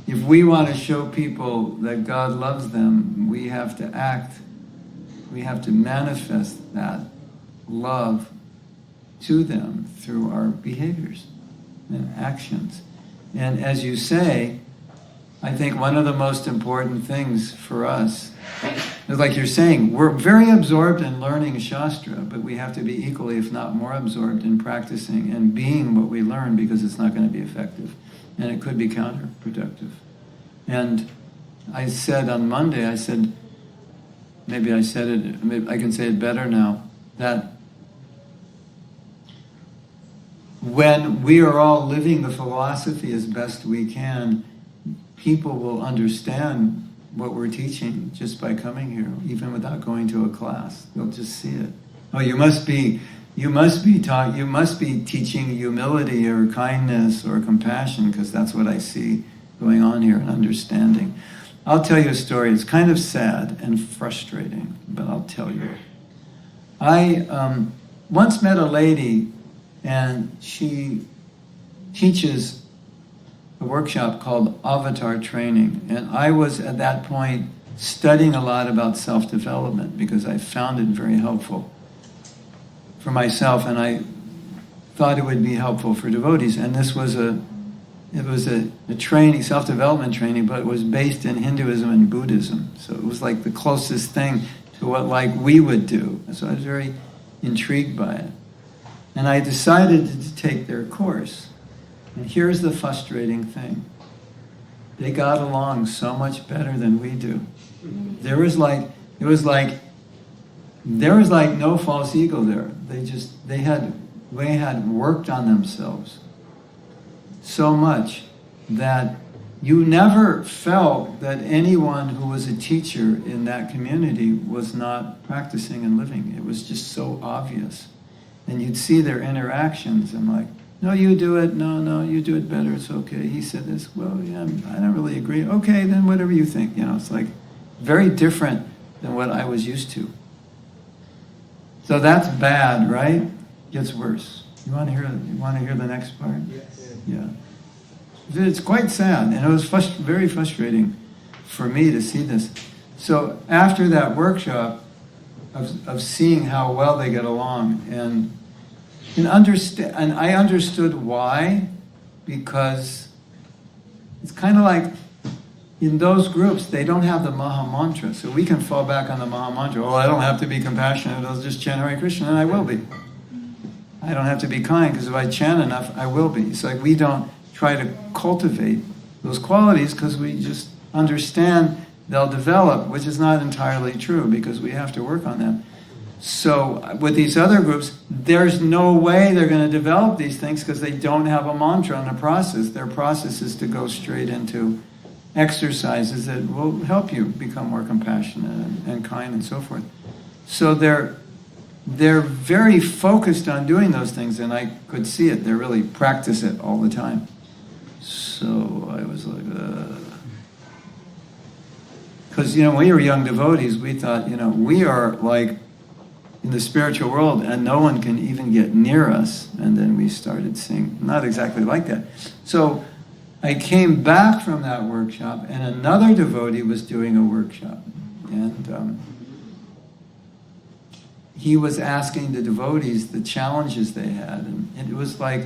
if we want to show people that God loves them, we have to act, we have to manifest that love to them through our behaviors and actions. And as you say, I think one of the most important things for us is, like you're saying, we're very absorbed in learning Shastra, but we have to be equally, if not more, absorbed in practicing and being what we learn, because it's not going to be effective. And it could be counterproductive. And I said on Monday, maybe I said it, maybe I can say it better now, that when we are all living the philosophy as best we can, people will understand what we're teaching just by coming here, even without going to a class. They'll just see it. Oh, you must be teaching humility or kindness or compassion, because that's what I see going on here, and understanding. I'll tell you a story. It's kind of sad and frustrating, but I'll tell you. I once met a lady, and she teaches a workshop called Avatar Training. And I was at that point studying a lot about self-development, because I found it very helpful for myself, and I thought it would be helpful for devotees. And this was a training, self-development training, but it was based in Hinduism and Buddhism. So it was like the closest thing to what we would do. So I was very intrigued by it. And I decided to take their course. And here's the frustrating thing. They got along so much better than we do. There was like no false ego there. They had worked on themselves so much that you never felt that anyone who was a teacher in that community was not practicing and living. It was just so obvious. And you'd see their interactions and like, no, you do it. No, you do it better. It's okay. He said this. Well, yeah, I don't really agree. Okay, then whatever you think. It's like very different than what I was used to. So that's bad, right? Gets worse. You want to hear the next part? Yes. Yeah. It's quite sad, and it was very frustrating for me to see this. So after that workshop of seeing how well they get along, and I understood why, because it's kind of like in those groups they don't have the Maha Mantra, so we can fall back on the Maha Mantra. Oh, I don't have to be compassionate, I'll just chant Hare Krishna, and I will be. I don't have to be kind, because if I chant enough, I will be. It's like we don't try to cultivate those qualities because we just understand they'll develop, which is not entirely true because we have to work on them. So with these other groups, there's no way they're going to develop these things because they don't have a mantra and a process. Their process is to go straight into exercises that will help you become more compassionate and kind and so forth. So they're very focused on doing those things, and I could see it. They really practice it all the time. So I was like, because, when we were young devotees, we thought, we are like in the spiritual world and no one can even get near us. And then we started seeing, not exactly like that. So I came back from that workshop and another devotee was doing a workshop. And he was asking the devotees the challenges they had. And it was like,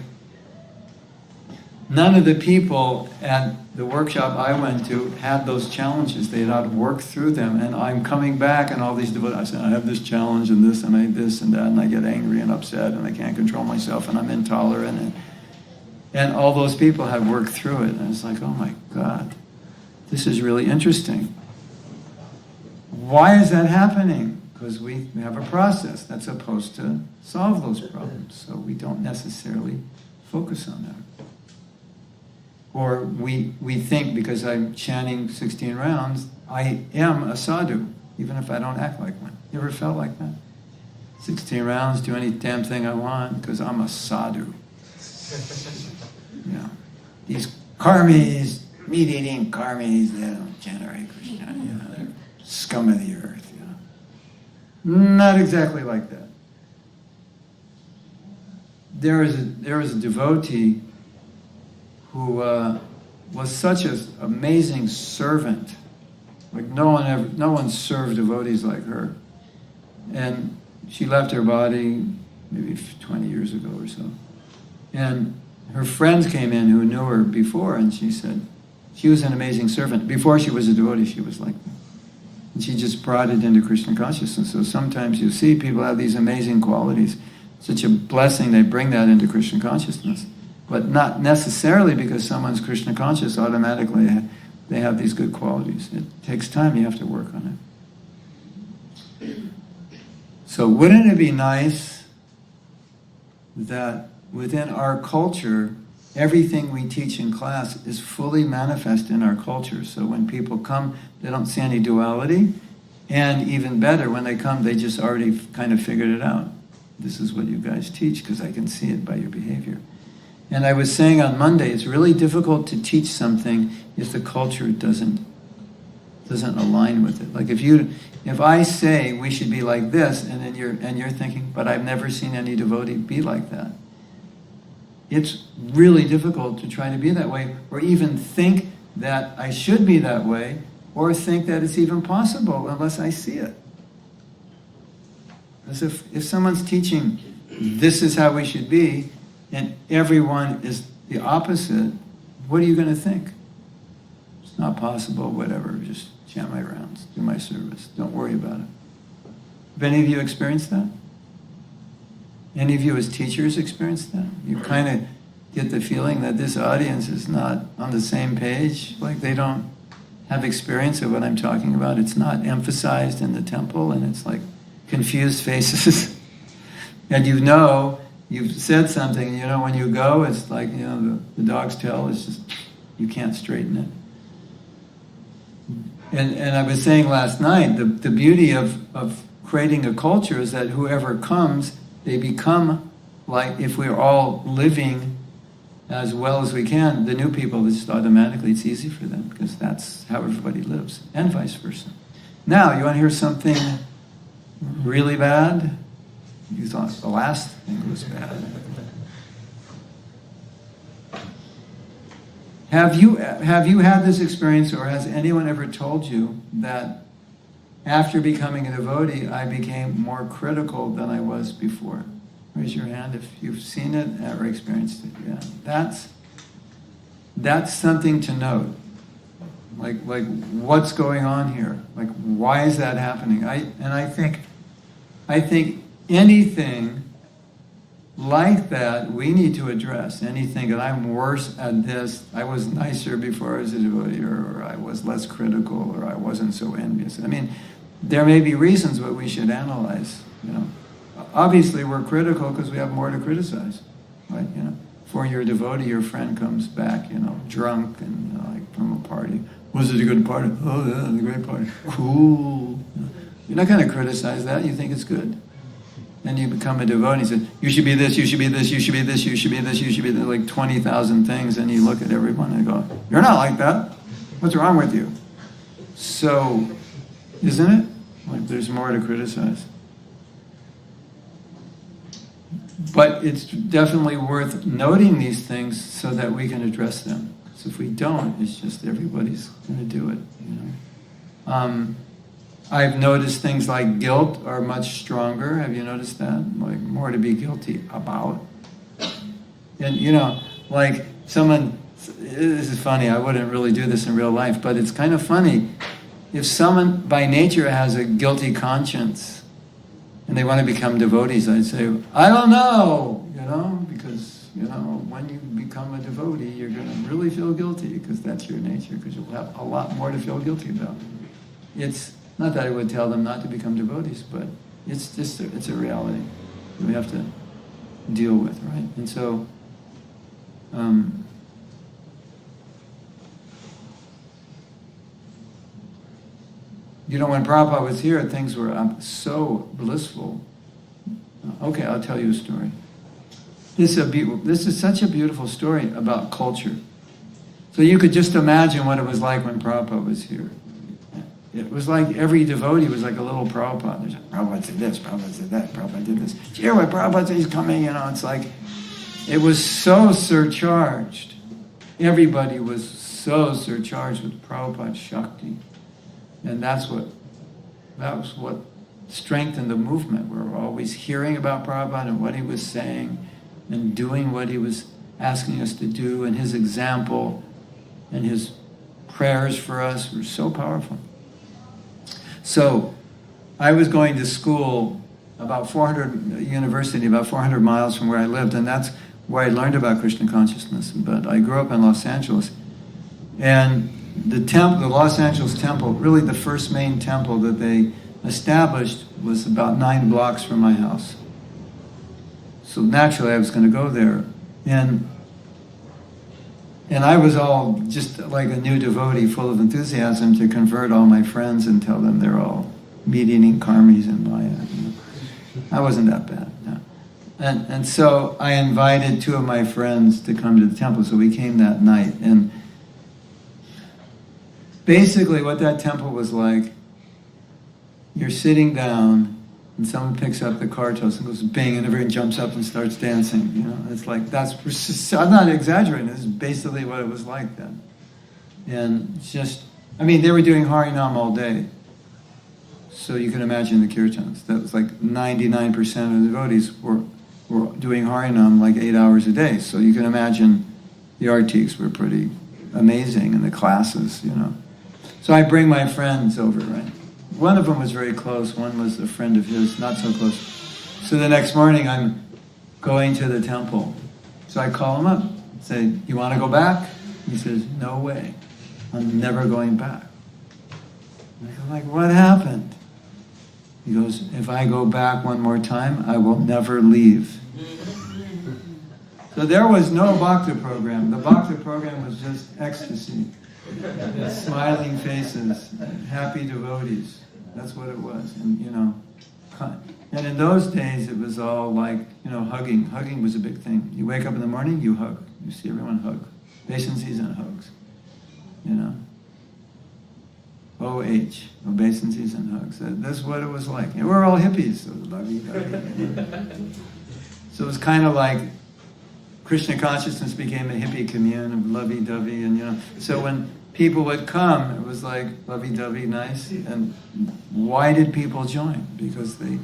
none of the people at the workshop I went to had those challenges. They had worked through them. And I'm coming back and all these devotees, I said, I have this challenge and this and this and that, and I get angry and upset and I can't control myself and I'm intolerant. And all those people had worked through it. And it's like, oh my God, this is really interesting. Why is that happening? Because we have a process that's supposed to solve those problems. So we don't necessarily focus on them. Or we think because I'm chanting 16 rounds, I am a sadhu, even if I don't act like one. You ever felt like that? 16 rounds, do any damn thing I want because I'm a sadhu. These karmis, meat-eating karmis, they don't chant Hare Krishna. They're scum of the earth. Not exactly like that. There was a devotee who was such an amazing servant. Like no one served devotees like her. And she left her body maybe 20 years ago or so. And her friends came in who knew her before, and she said, she was an amazing servant. Before she was a devotee, she was like that. And she just brought it into Krishna consciousness. So sometimes you see people have these amazing qualities. Such a blessing they bring that into Krishna consciousness. But not necessarily because someone's Krishna conscious, automatically they have these good qualities. It takes time, you have to work on it. So wouldn't it be nice that within our culture, everything we teach in class is fully manifest in our culture. So when people come, they don't see any duality. And even better, when they come, they just already kind of figured it out. This is what you guys teach because I can see it by your behavior. And I was saying on Monday, it's really difficult to teach something if the culture doesn't align with it. Like if I say we should be like this, and then you're thinking, but I've never seen any devotee be like that. It's really difficult to try to be that way, or even think that I should be that way, or think that it's even possible unless I see it. As if someone's teaching this is how we should be, and everyone is the opposite, what are you going to think? It's not possible, whatever, just chant my rounds, do my service, don't worry about it. Have any of you experienced that? Any of you as teachers experienced that? You kind of get the feeling that this audience is not on the same page, like they don't have experience of what I'm talking about. It's not emphasized in the temple, and it's like confused faces. And you've said something, when you go, it's like, the dog's tail is just, you can't straighten it. And I was saying last night, the beauty of creating a culture is that whoever comes, they become like, if we're all living as well as we can, the new people, just automatically, it's easy for them, because that's how everybody lives, and vice versa. Now, you want to hear something really bad? You thought the last thing was bad. Have you had this experience, or has anyone ever told you that after becoming a devotee, I became more critical than I was before? Raise your hand if you've seen it or experienced it. Yeah, that's something to note. Like what's going on here? Like, why is that happening? I think anything like that we need to address. Anything that I'm worse at this, I was nicer before I was a devotee, or I was less critical, or I wasn't so envious. I mean, there may be reasons, but we should analyze. Obviously, we're critical because we have more to criticize, right? Before you're a devotee, your friend comes back, drunk and like from a party. Was it a good party? Oh yeah, it was a great party. Cool. You're not going to criticize that. You think it's good. Then you become a devotee and say, you should be this, you should be this, you should be this, you should be this, you should be this, like 20,000 things, and you look at everyone and go, you're not like that. What's wrong with you? So, isn't it? Like there's more to criticize. But it's definitely worth noting these things so that we can address them. So if we don't, it's just everybody's going to do it. I've noticed things like guilt are much stronger. Have you noticed that? Like more to be guilty about. And like someone, this is funny, I wouldn't really do this in real life, but it's kind of funny. If someone by nature has a guilty conscience, and they want to become devotees, I'd say, I don't know, because, when you become a devotee, you're going to really feel guilty, because that's your nature, because you'll have a lot more to feel guilty about. It's not that I would tell them not to become devotees, but it's just, it's a reality that we have to deal with, right? And so, when Prabhupada was here, things were so blissful. Okay, I'll tell you a story. This is such a beautiful story about culture. So you could just imagine what it was like when Prabhupada was here. It was like every devotee was like a little Prabhupada. There's like, Prabhupada did this, Prabhupada did that, Prabhupada did this. Did you hear what Prabhupada said? He's coming, it's like, it was so surcharged. Everybody was so surcharged with Prabhupada's Shakti. And that was what strengthened the movement. We were always hearing about Prabhupada and what he was saying and doing what he was asking us to do, and his example and his prayers for us were so powerful. So I was going to school about 400 miles from where I lived, and that's where I learned about Krishna consciousness. But I grew up in Los Angeles, and the Los Angeles temple, really the first main temple that they established, was about 9 blocks from my house. So naturally I was going to go there. And I was all just like a new devotee, full of enthusiasm to convert all my friends and tell them they're all meat-eating karmis and Maya. I wasn't that bad. No. And so I invited 2 of my friends to come to the temple, so we came that night. And basically what that temple was like, you're sitting down and someone picks up the kartos and goes bing, and everyone jumps up and starts dancing. It's like, I'm not exaggerating, this is basically what it was like then. And they were doing Harinam all day. So you can imagine the kirtans. That was like 99% of the devotees were doing Harinam like 8 hours a day. So you can imagine the artiks were pretty amazing, and the classes, So I bring my friends over, right? One of them was very close, one was a friend of his, not so close. So the next morning I'm going to the temple. So I call him up. say, "You want to go back?" He says, "No way. I'm never going back." And I go like, "What happened?" He goes, "If I go back one more time, I will never leave." So there was no Bhakti program. The Bhakti program was just ecstasy. Smiling faces, happy devotees. That's what it was. And in those days it was all like, hugging. Hugging was a big thing. You wake up in the morning, you hug. You see everyone hug. Obeisances and hugs. OH, obeisances and hugs. That's what it was like. And we're all hippies, so lovey-dovey. So it was kind of like Krishna consciousness became a hippie commune of lovey-dovey, and so when people would come, it was like lovey-dovey, nice. And why did people join? Because they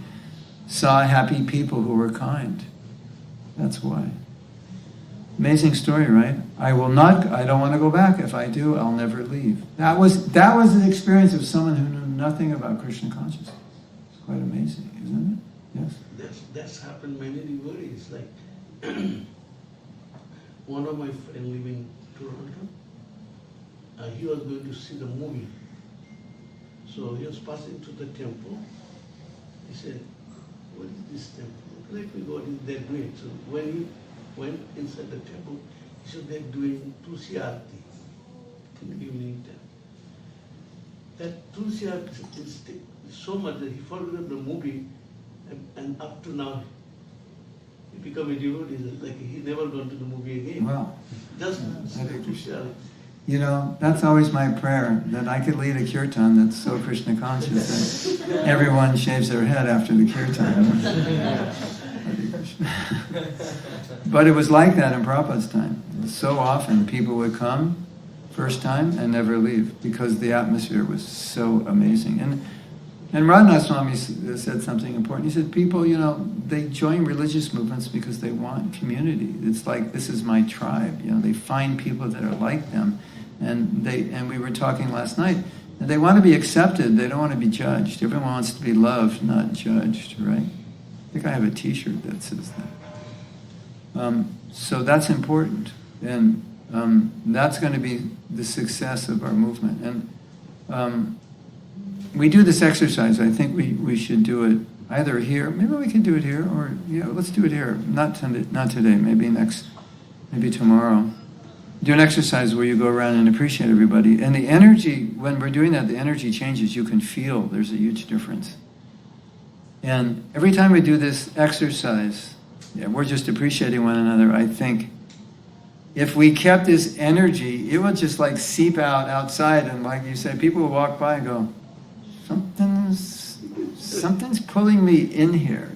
saw happy people who were kind. That's why. Amazing story, right? I don't want to go back. If I do, I'll never leave. That was the experience of someone who knew nothing about Krishna consciousness. It's quite amazing, isn't it? Yes. That's happened many devotees. Like one of my friends living in Toronto, he was going to see the movie. So he was passing through the temple. He said, "What is this temple? Let me go in there doing it." So when he went inside the temple, he said they're doing Tulsi Aarti in the evening time. That Tulsi Aarti is so much that he forgot the movie, and up to now he became a devotee. Like he never gone to the movie again. Wow. Just Tulsi Aarti. That's always my prayer, that I could lead a kirtan that's so Krishna conscious that everyone shaves their head after the kirtan. But it was like that in Prabhupada's time. So often people would come first time and never leave because the atmosphere was so amazing. And Radhanath Swami said something important. He said, people, they join religious movements because they want community. It's like, this is my tribe. They find people that are like them. And we were talking last night, and they want to be accepted. They don't want to be judged. Everyone wants to be loved, not judged, right? I think I have a T-shirt that says that. So that's important. And that's going to be the success of our movement. And we do this exercise. I think we should do it either here. Maybe we can do it here, or let's do it here. Not today. Maybe tomorrow. Do an exercise where you go around and appreciate everybody. And the energy, when we're doing that, the energy changes. You can feel there's a huge difference. And every time we do this exercise, we're just appreciating one another. I think if we kept this energy, it would just like seep out outside, and like you said, people will walk by and go, something's pulling me in here,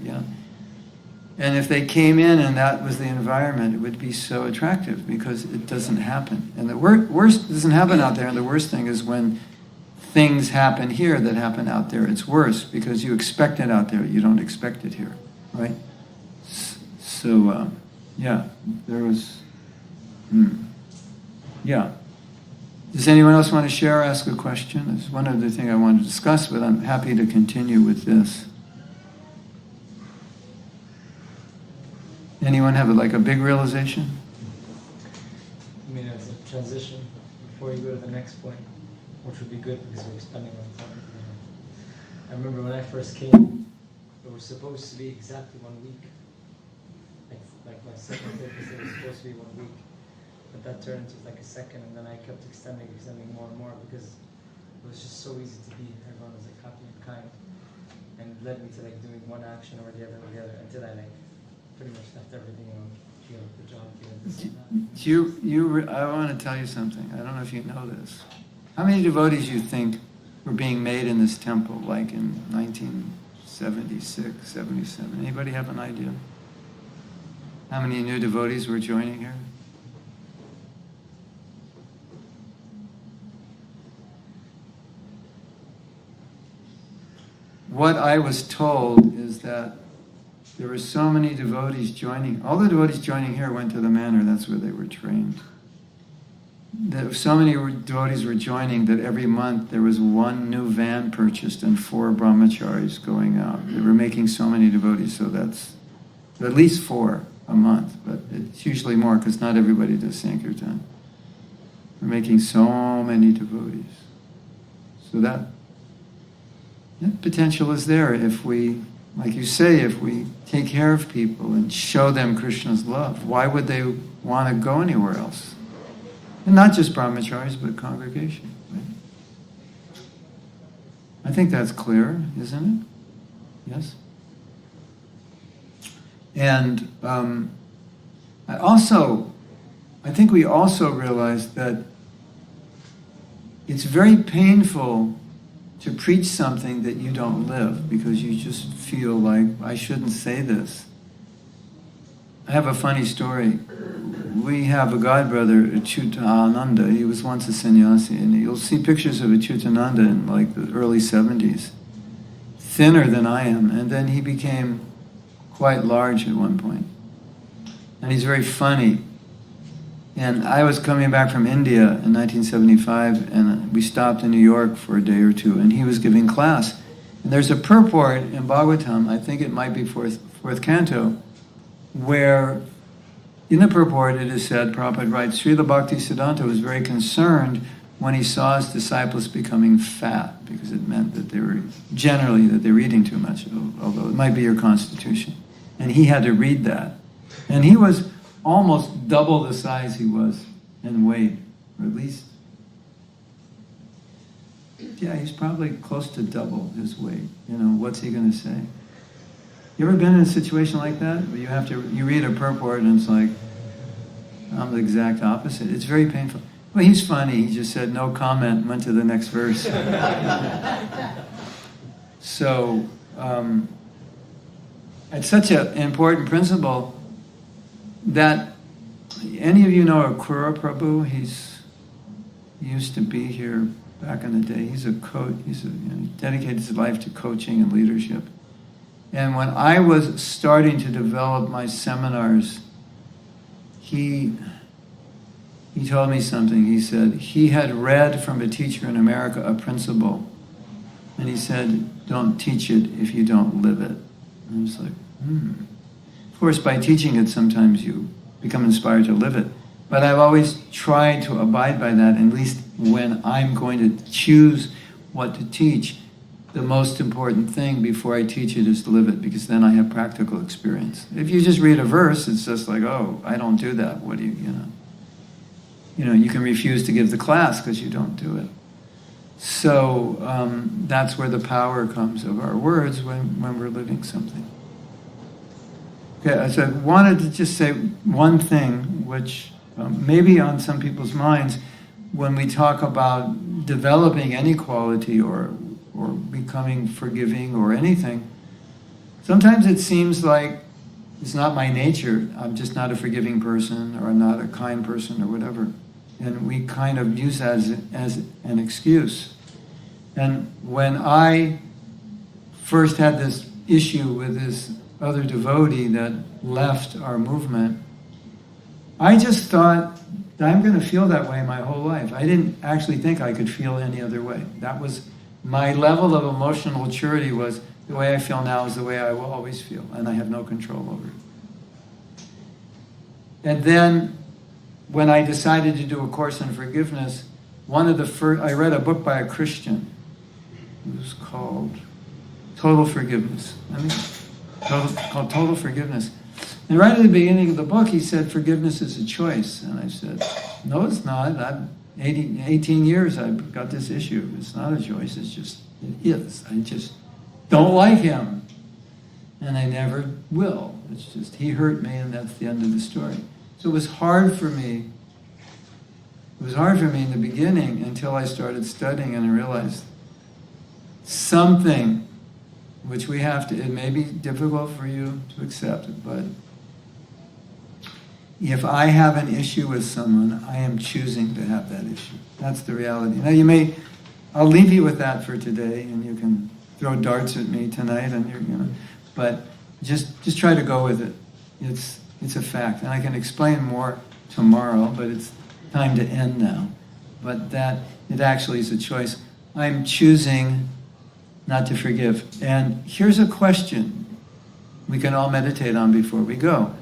And if they came in and that was the environment, it would be so attractive because it doesn't happen. And the worst doesn't happen out there, and the worst thing is when things happen here that happen out there. It's worse because you expect it out there, you don't expect it here, right? So, there was, Does anyone else want to share or ask a question? There's one other thing I wanted to discuss, but I'm happy to continue with this. Anyone have a big realization? I mean, as a transition, before you go to the next point, which would be good because we're spending a lot of time. I remember when I first came, it was supposed to be exactly 1 week. Like my second trip was supposed to be 1 week. But that turned into like a second, and then I kept extending more and more because it was just so easy to be. Everyone was like happy and kind. And it led me to like doing one action or the other until I like pretty much left everything on, the job, this and that. I want to tell you something. I don't know if you know this. How many devotees you think were being made in this temple, like in 1976, 77? Anybody have an idea? How many new devotees were joining here? What I was told is that there were so many devotees joining. All the devotees joining here went to the manor. That's where they were trained. So many devotees were joining that every month there was one new van purchased and 4 brahmacharis going out. They were making so many devotees, so that's at least 4. a month, but it's usually more because not everybody does Sankirtan. We're making so many devotees. So that potential is there if we, like you say, if we take care of people and show them Krishna's love. Why would they want to go anywhere else? And not just brahmacharis, but congregation. Right? I think that's clear, isn't it? Yes? And I think we also realize that it's very painful to preach something that you don't live because you just feel like, I shouldn't say this. I have a funny story. We have a godbrother, Achyutananda. He was once a sannyasi, and you'll see pictures of Achyutananda in like the early 70s. Thinner than I am, and then he became quite large at one point. And he's very funny. And I was coming back from India in 1975, and we stopped in New York for a day or two, and he was giving class. And there's a purport in Bhagavatam, I think it might be fourth canto, where in the purport it is said, Prabhupada writes, Srila Bhaktisiddhanta was very concerned when he saw his disciples becoming fat, because it meant that they were eating too much, although it might be your constitution. And he had to read that. And he was almost double the size he was in weight, or at least, yeah, he's probably close to double his weight. You know, what's he going to say? You ever been in a situation like that where you read a purport and it's like, I'm the exact opposite. It's very painful. Well, he's funny. He just said no comment and went to the next verse. So, it's such an important principle that any of you know Akrura Prabhu? He used to be here back in the day. He's a coach. He dedicated his life to coaching and leadership. And when I was starting to develop my seminars, he told me something. He said he had read from a teacher in America a principle, and he said, don't teach it if you don't live it. And I was like, Of course, by teaching it, sometimes you become inspired to live it. But I've always tried to abide by that, at least when I'm going to choose what to teach. The most important thing before I teach it is to live it, because then I have practical experience. If you just read a verse, it's just like, oh, I don't do that. What do you know? You can refuse to give the class because you don't do it. So that's where the power comes of our words when we're living something. Okay, so I wanted to just say one thing, which maybe on some people's minds, when we talk about developing any quality or becoming forgiving or anything, sometimes it seems like it's not my nature. I'm just not a forgiving person, or I'm not a kind person, or whatever. And we kind of use that as an excuse. And when I first had this issue with this other devotee that left our movement, I just thought, I'm going to feel that way my whole life. I didn't actually think I could feel any other way. That was my level of emotional maturity, was the way I feel now is the way I will always feel, and I have no control over it. And then when I decided to do a course in forgiveness, I read a book by a Christian. It was called Total Forgiveness. Called Total Forgiveness. And right at the beginning of the book, he said, forgiveness is a choice. And I said, no, it's not. I've 18 years I've got this issue. It's not a choice, it is. I just don't like him. And I never will. It's just, he hurt me, and that's the end of the story. So it was hard for me. It was hard for me in the beginning until I started studying and I realized something which we have to, it may be difficult for you to accept, but if I have an issue with someone, I am choosing to have that issue. That's the reality. Now I'll leave you with that for today, and you can throw darts at me tonight, and but just try to go with it. It's a fact, and I can explain more tomorrow, but it's time to end now. But that it actually is a choice. I'm choosing not to forgive. And here's a question we can all meditate on before we go.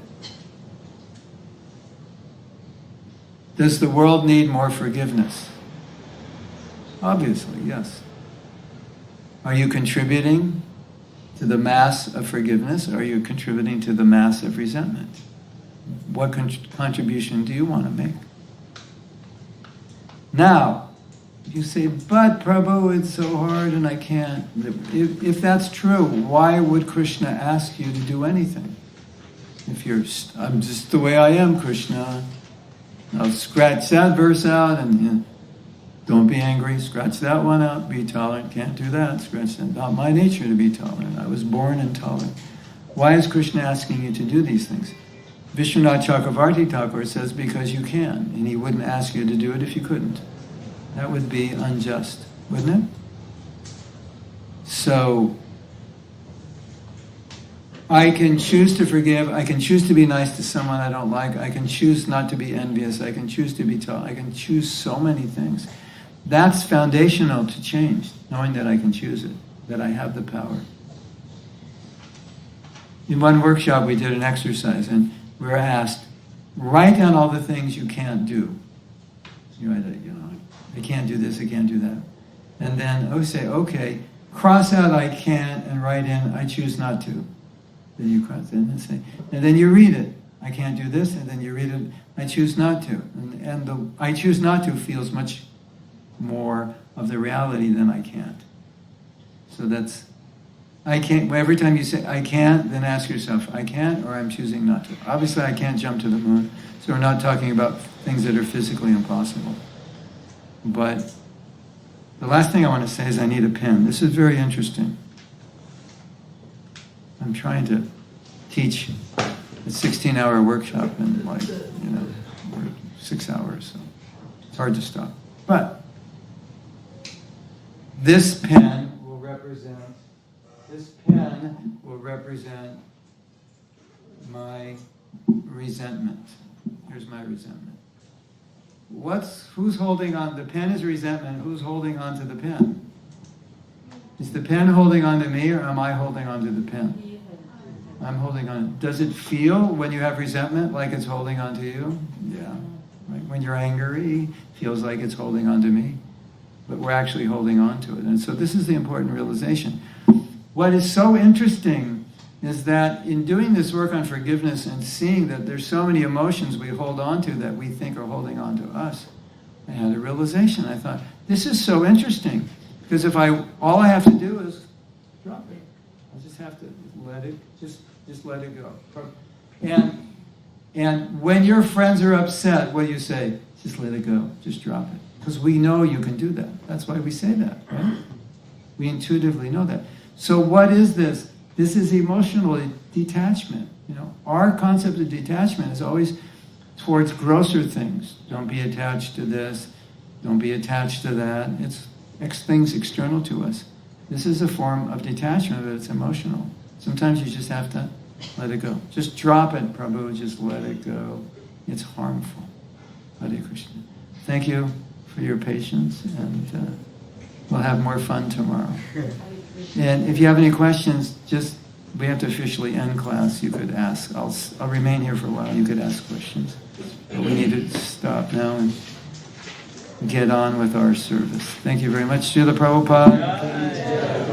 Does the world need more forgiveness? Obviously, yes. Are you contributing to the mass of forgiveness, or are you contributing to the mass of resentment? What contribution do you want to make? Now, you say, but Prabhu, it's so hard and I can't. If that's true, why would Krishna ask you to do anything? If I'm just the way I am, Krishna. I'll scratch that verse out and don't be angry. Scratch that one out. Be tolerant. Can't do that. Scratch that. Not my nature to be tolerant. I was born intolerant. Why is Krishna asking you to do these things? Vishwanath Chakravarti Thakur says because you can, and he wouldn't ask you to do it if you couldn't. That would be unjust, wouldn't it? So, I can choose to forgive. I can choose to be nice to someone I don't like. I can choose not to be envious. I can choose to be tolerant. I can choose so many things. That's foundational to change, knowing that I can choose it, that I have the power. In one workshop, we did an exercise, and we were asked, write down all the things you can't do. You write, I can't do this, I can't do that. And then say, okay, cross out I can't and write in I choose not to. Then you cross in and say, and then you read it. I can't do this, and then you read it, I choose not to. And the I choose not to feels much more of the reality than I can't. So that's, I can't, every time you say I can't, then ask yourself, I can't or I'm choosing not to. Obviously I can't jump to the moon, so we're not talking about things that are physically impossible. But the last thing I want to say is I need a pen. This is very interesting. I'm trying to teach a 16-hour workshop in 6 hours, so it's hard to stop. But this pen will represent my resentment. Here's my resentment. Who's holding on? The pen is resentment. Who's holding on to the pen? Is the pen holding on to me, or am I holding on to the pen? I'm holding on. Does it feel when you have resentment like it's holding on to you? Yeah. Right? When you're angry, it feels like it's holding on to me. But we're actually holding on to it. And so this is the important realization. What is so interesting is that in doing this work on forgiveness and seeing that there's so many emotions we hold on to that we think are holding on to us, I had a realization. I thought, this is so interesting. Because if all I have to do is drop it. I just have to let it, just let it go. And when your friends are upset, what do you say? Just let it go. Just drop it. Because we know you can do that. That's why we say that, right? We intuitively know that. So what is this? This is emotional detachment. Our concept of detachment is always towards grosser things. Don't be attached to this. Don't be attached to that. It's things external to us. This is a form of detachment, but it's emotional. Sometimes you just have to let it go. Just drop it, Prabhu. Just let it go. It's harmful. Hare Krishna. Thank you for your patience, and we'll have more fun tomorrow. And if you have any questions, we have to officially end class. You could ask. I'll remain here for a while. You could ask questions. But we need to stop now and get on with our service. Thank you very much. Srila Prabhupada.